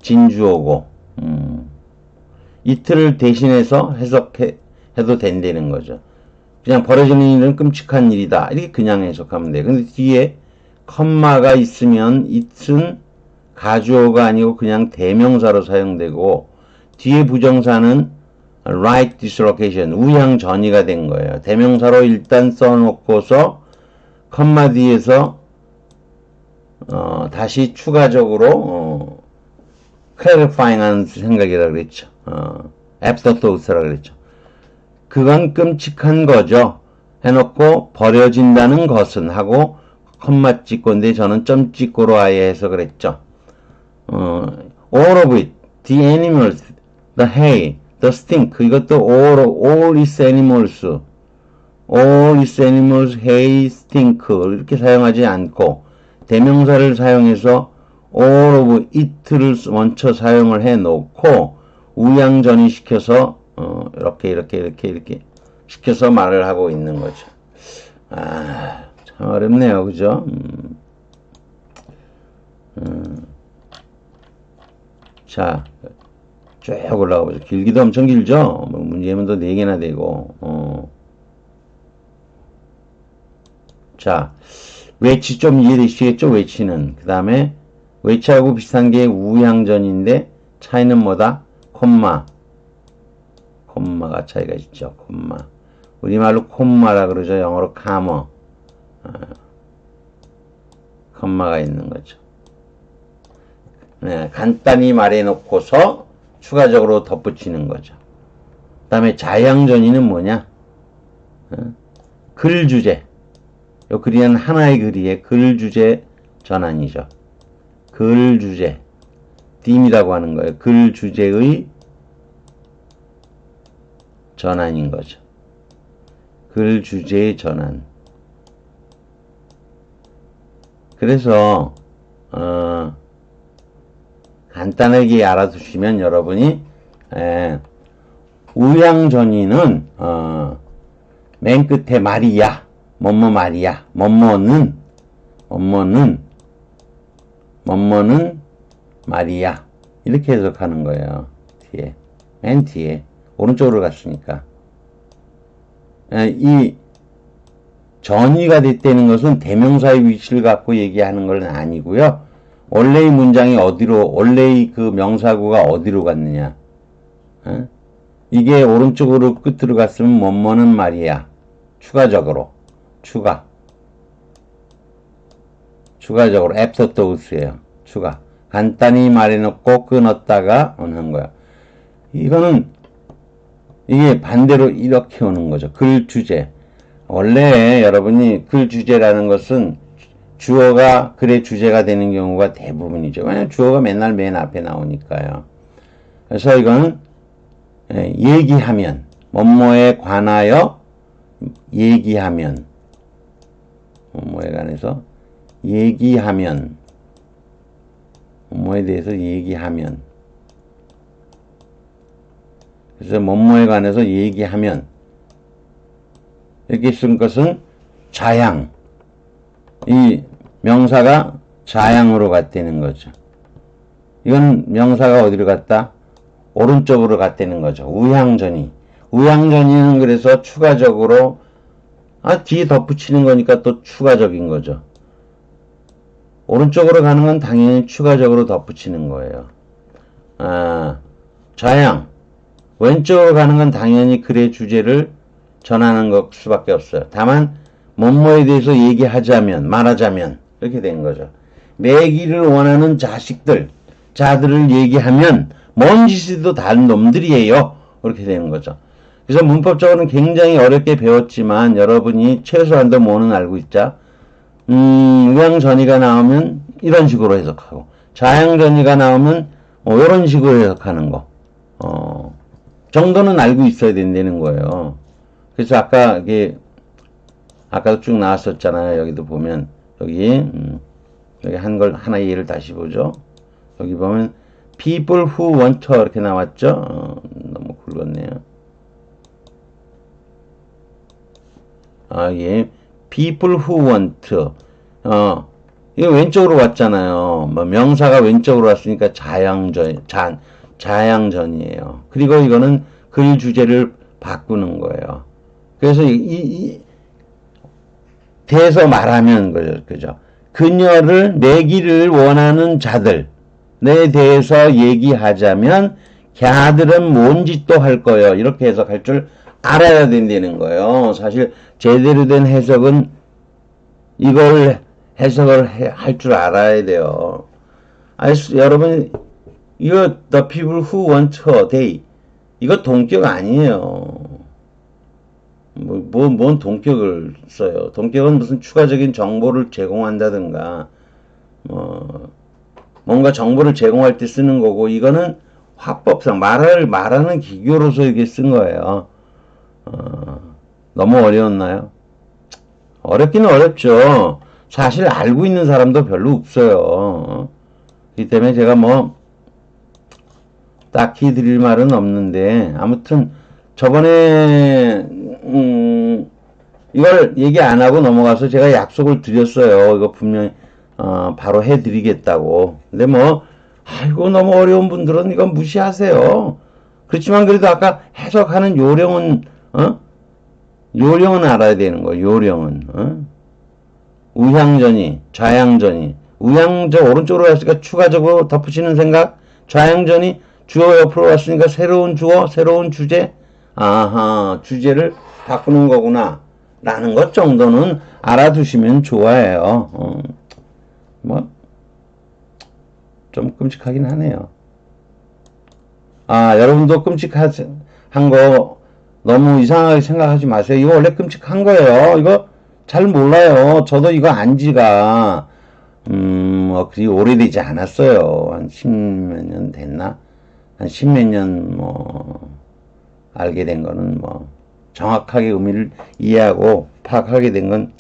진주어고 it를 대신해서 해석해도 된다는 거죠. 그냥 벌어지는 일은 끔찍한 일이다. 이렇게 그냥 해석하면 돼요. 근데 뒤에 컴마가 있으면 it은 가주어가 아니고 그냥 대명사로 사용되고 뒤에 부정사는 right dislocation, 우향 전이가 된 거예요. 대명사로 일단 써놓고서 컴마 뒤에서 다시 추가적으로 clarifying 하는 생각이라 그랬죠. afterthought라 그랬죠. 그건 끔찍한 거죠. 해놓고 버려진다는 것은 하고 컴마 찍고인데 저는 점 찍고로 아예 해석을 했죠. all of it, the animals, the hay, the stink 이것도 all is animals, all is animals, hay, stink 이렇게 사용하지 않고 대명사를 사용해서 all of it를 먼저 사용을 해 놓고 우양전이 시켜서 이렇게 시켜서 말을 하고 있는 거죠. 참 어렵네요. 그죠? 자, 쭉 올라가 보죠. 길기도 엄청 길죠? 문제문도 4개나 되고, 자, 외치 좀 이해되시겠죠? 외치는. 그 다음에, 외치하고 비슷한 게 우향전인데, 차이는 뭐다? 콤마가 차이가 있죠. 콤마. 우리말로 콤마라 그러죠. 영어로 카머. 콤마가 있는 거죠. 네, 간단히 말해놓고서 추가적으로 덧붙이는 거죠. 그 다음에 자양전이는 뭐냐? 글 주제. 요 글이는 하나의 글이에 글 주제 전환이죠. 글 주제. 딤이라고 하는 거예요. 글 주제의 전환인 거죠. 글 주제의 전환. 그래서 간단하게 알아두시면 여러분이 우양전이는 맨 끝에 말이야, 뭐뭐 말이야, 뭐뭐는 말이야, 이렇게 해석하는 거예요. 뒤에, 맨 뒤에 오른쪽으로 갔으니까. 이 전이가 됐다는 것은 대명사의 위치를 갖고 얘기하는 건 아니고요. 원래의 문장이 어디로, 원래의 그 명사구가 어디로 갔느냐. 이게 오른쪽으로 끝으로 갔으면 뭐뭐는 말이야. 추가적으로. 추가적으로 afterthought예요. 추가. 간단히 말해놓고 끊었다가 오는 거야. 이게 반대로 이렇게 오는 거죠. 글 주제. 원래 여러분이 글 주제라는 것은 주어가 글의 주제가 되는 경우가 대부분이죠. 왜냐면 주어가 맨날 맨 앞에 나오니까요. 그래서 이거는 얘기하면, 뭐뭐에 관하여 얘기하면, 뭐뭐에 관해서 얘기하면, 뭐뭐에 대해서 얘기하면. 그래서 뭐뭐에 관해서 얘기하면, 이렇게 쓴 것은 자양. 이 명사가 자양으로 갔다는 거죠. 이건 명사가 어디로 갔다? 오른쪽으로 갔다는 거죠. 우양전이는 그래서 추가적으로 뒤에 덧붙이는 거니까 또 추가적인 거죠. 오른쪽으로 가는 건 당연히 추가적으로 덧붙이는 거예요. 자양. 왼쪽으로 가는 건 당연히 글의 주제를 전하는 것 수밖에 없어요. 다만 뭐뭐에 대해서 얘기하자면, 말하자면 이렇게 된 거죠. 매기를 원하는 자들을 얘기하면 뭔 짓이도 다른 놈들이에요. 그렇게 되는 거죠. 그래서 문법적으로는 굉장히 어렵게 배웠지만 여러분이 최소한도 뭐는 알고 있자. 우양전이가 나오면 이런 식으로 해석하고, 자양전이가 나오면 이런 식으로 해석하는 거 정도는 알고 있어야 된다는 거예요. 그래서 아까도 쭉 나왔었잖아요. 여기도 보면 여기 하나 예를 다시 보죠. 여기 보면 people who want to 이렇게 나왔죠. 너무 굵었네요. 예. people who want to. 이거 왼쪽으로 왔잖아요. 명사가 왼쪽으로 왔으니까 자양전이에요. 그리고 이거는 글 주제를 바꾸는 거예요. 그래서 대서 말하면 그죠. 그녀를 내기를 원하는 자들에 대해서 얘기하자면 걔들은 뭔 짓도 할 거예요. 이렇게 해석할 줄 알아야 된다는 거예요. 사실 제대로 된 해석은 이걸 해석을 할 줄 알아야 돼요. 여러분 이거 the people who want to they 이거 동격 아니에요. 뭔 동격을 써요. 동격은 무슨 추가적인 정보를 제공한다든가, 뭔가 정보를 제공할 때 쓰는 거고, 이거는 화법상 말하는 기교로서 이렇게 쓴 거예요. 너무 어려웠나요? 어렵기는 어렵죠. 사실 알고 있는 사람도 별로 없어요. 그렇기 때문에 제가 딱히 드릴 말은 없는데, 아무튼 저번에 이걸 얘기 안 하고 넘어가서 제가 약속을 드렸어요. 이거 분명히 바로 해드리겠다고. 근데 아이고 너무 어려운 분들은 이건 무시하세요. 그렇지만 그래도 아까 해석하는 요령은 알아야 되는 거예요. 요령은 우양전이, 좌양전이. 오른쪽으로 갔으니까 추가적으로 덧붙이는 생각. 좌양전이 주어 옆으로 왔으니까 새로운 주어, 새로운 주제. 주제를 바꾸는 거구나 라는 것 정도는 알아두시면 좋아요. 좀 끔찍하긴 하네요. 여러분도 끔찍한 거 너무 이상하게 생각하지 마세요. 이거 원래 끔찍한 거예요. 이거 잘 몰라요. 저도 이거 안 지가 그리 오래되지 않았어요. 한 십몇 년 됐나? 한 십몇 년 알게 된 거는 뭐 정확하게 의미를 이해하고 파악하게 된 건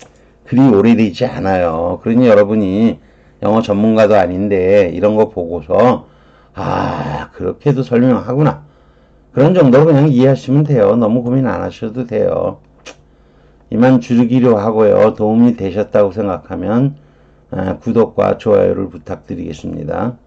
그리 오래되지 않아요. 그러니 여러분이 영어 전문가도 아닌데 이런 거 보고서 아 그렇게도 설명하구나 그런 정도로 그냥 이해하시면 돼요. 너무 고민 안 하셔도 돼요. 이만 줄이기로 하고요. 도움이 되셨다고 생각하면 구독과 좋아요를 부탁드리겠습니다.